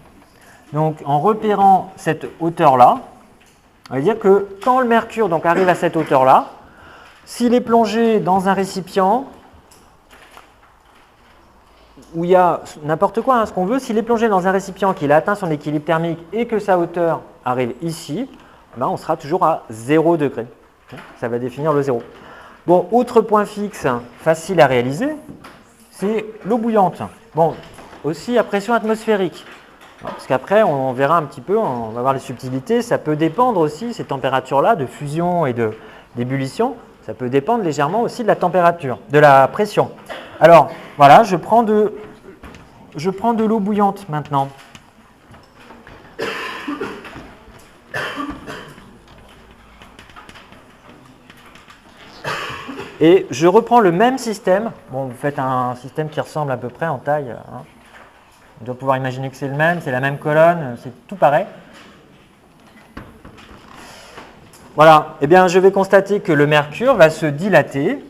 Speaker 1: Donc, en repérant cette hauteur-là, on va dire que quand le mercure arrive à cette hauteur-là, s'il est plongé dans un récipient où il y a n'importe quoi, ce qu'on veut, s'il est plongé dans un récipient qu'il a atteint son équilibre thermique et que sa hauteur arrive ici, on sera toujours à 0 degré. Ça va définir le 0. Bon, autre point fixe facile à réaliser, c'est l'eau bouillante. Bon, aussi à pression atmosphérique. Parce qu'après, on verra un petit peu, on va voir les subtilités. Ça peut dépendre aussi, ces températures-là, de fusion et d'ébullition, ça peut dépendre légèrement aussi de la température, de la pression. Alors, voilà, je prends je prends de l'eau bouillante maintenant. Et je reprends le même système. Bon, vous faites un système qui ressemble à peu près en taille. Hein. On doit pouvoir imaginer que c'est le même, c'est la même colonne, c'est tout pareil. Voilà, eh bien je vais constater que le mercure va se dilater.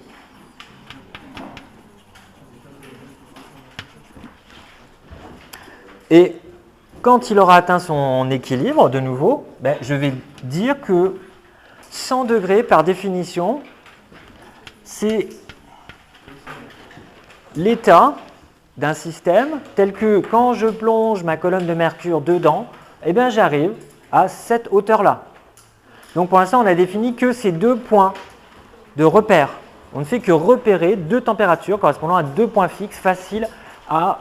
Speaker 1: Et quand il aura atteint son équilibre, de nouveau, ben, je vais dire que 100 degrés, par définition, c'est l'état d'un système tel que quand je plonge ma colonne de mercure dedans, eh bien j'arrive à cette hauteur-là. Donc pour l'instant, on a défini que ces deux points de repère. On ne fait que repérer deux températures correspondant à deux points fixes faciles à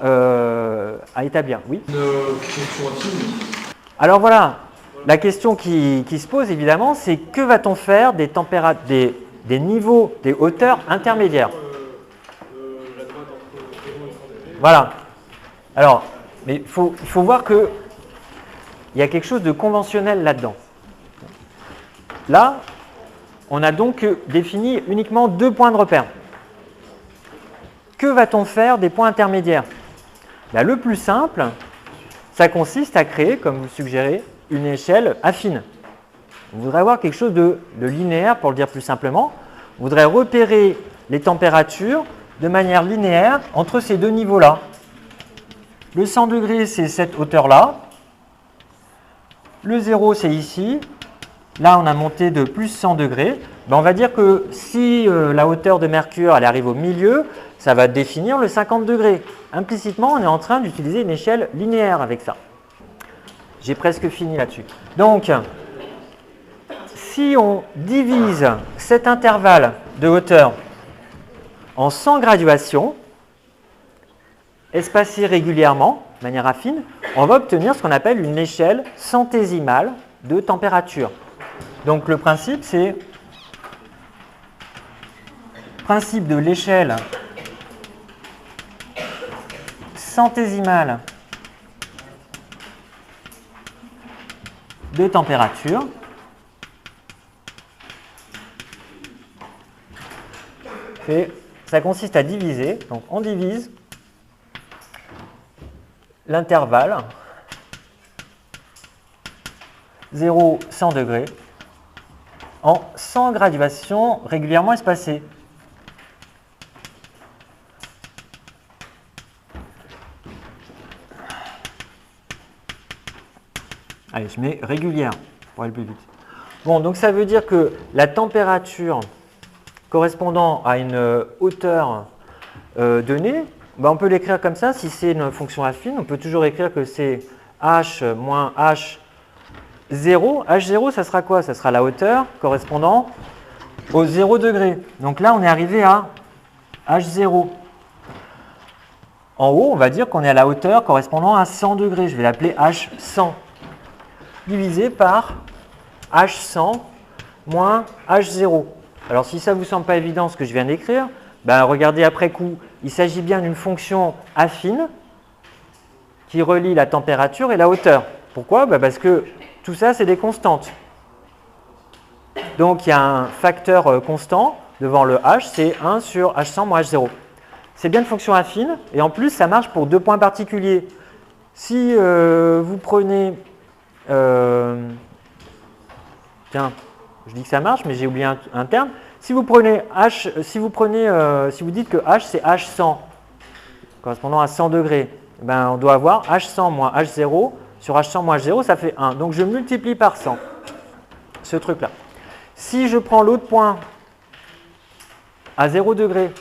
Speaker 1: établir. Oui.
Speaker 2: Une question affine.
Speaker 1: Alors voilà, la question qui se pose évidemment, c'est que va-t-on faire des niveaux, des hauteurs intermédiaires? Voilà. Alors, mais il faut voir qu'il y a quelque chose de conventionnel là-dedans. Là, on a donc défini uniquement deux points de repère. Que va-t-on faire des points intermédiaires? Là, le plus simple, ça consiste à créer, comme vous le suggérez, une échelle affine. On voudrait avoir quelque chose de linéaire, pour le dire plus simplement. On voudrait repérer les températures de manière linéaire entre ces deux niveaux-là. Le 100 degrés, c'est cette hauteur-là. Le 0, c'est ici. Là, on a monté de plus 100 degrés. Ben, on va dire que si la hauteur de mercure elle arrive au milieu, ça va définir le 50 degrés. Implicitement, on est en train d'utiliser une échelle linéaire avec ça. J'ai presque fini là-dessus. Donc, si on divise cet intervalle de hauteur en 100 graduations, espacées régulièrement, de manière affine, on va obtenir ce qu'on appelle une échelle centésimale de température. Donc le principe, c'est le principe de l'échelle centésimale de température. Ça consiste à diviser, donc on divise l'intervalle 0-100 degrés en 100 graduations régulièrement espacées. Allez, je mets régulière pour aller plus vite. Bon, donc ça veut dire que la température correspondant à une hauteur donnée, ben on peut l'écrire comme ça. Si c'est une fonction affine, on peut toujours écrire que c'est h moins h0. H0, ça sera quoi? Ça sera la hauteur correspondant au 0 degré. Donc là, on est arrivé à h0. En haut, on va dire qu'on est à la hauteur correspondant à 100 degrés. Je vais l'appeler h100 divisé par h100 moins h0. Alors, si ça ne vous semble pas évident ce que je viens d'écrire, ben, regardez après coup, il s'agit bien d'une fonction affine qui relie la température et la hauteur. Pourquoi? Ben, parce que tout ça, c'est des constantes. Donc, il y a un facteur constant devant le h, c'est 1 sur h100 moins h0. C'est bien une fonction affine et en plus, ça marche pour deux points particuliers. Si vous prenez… tiens, je dis que ça marche, mais j'ai oublié un terme. Si vous dites que h c'est h100, correspondant à 100 degrés, ben on doit avoir h100 moins h0 sur h100 moins h0, ça fait 1. Donc je multiplie par 100, ce truc-là. Si je prends l'autre point à 0 degré,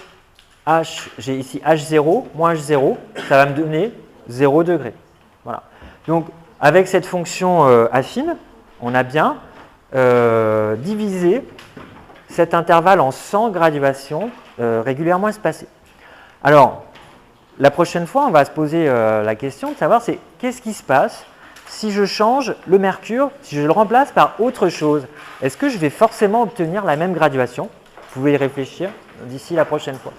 Speaker 1: j'ai ici h0 moins h0, ça va me donner 0 degré. Voilà. Donc avec cette fonction affine, on a bien divisé cet intervalle en 100 graduations régulièrement espacées. Alors, la prochaine fois, on va se poser la question de savoir qu'est-ce qui se passe si je change le mercure, si je le remplace par autre chose. Est-ce que je vais forcément obtenir la même graduation? Vous pouvez y réfléchir d'ici la prochaine fois.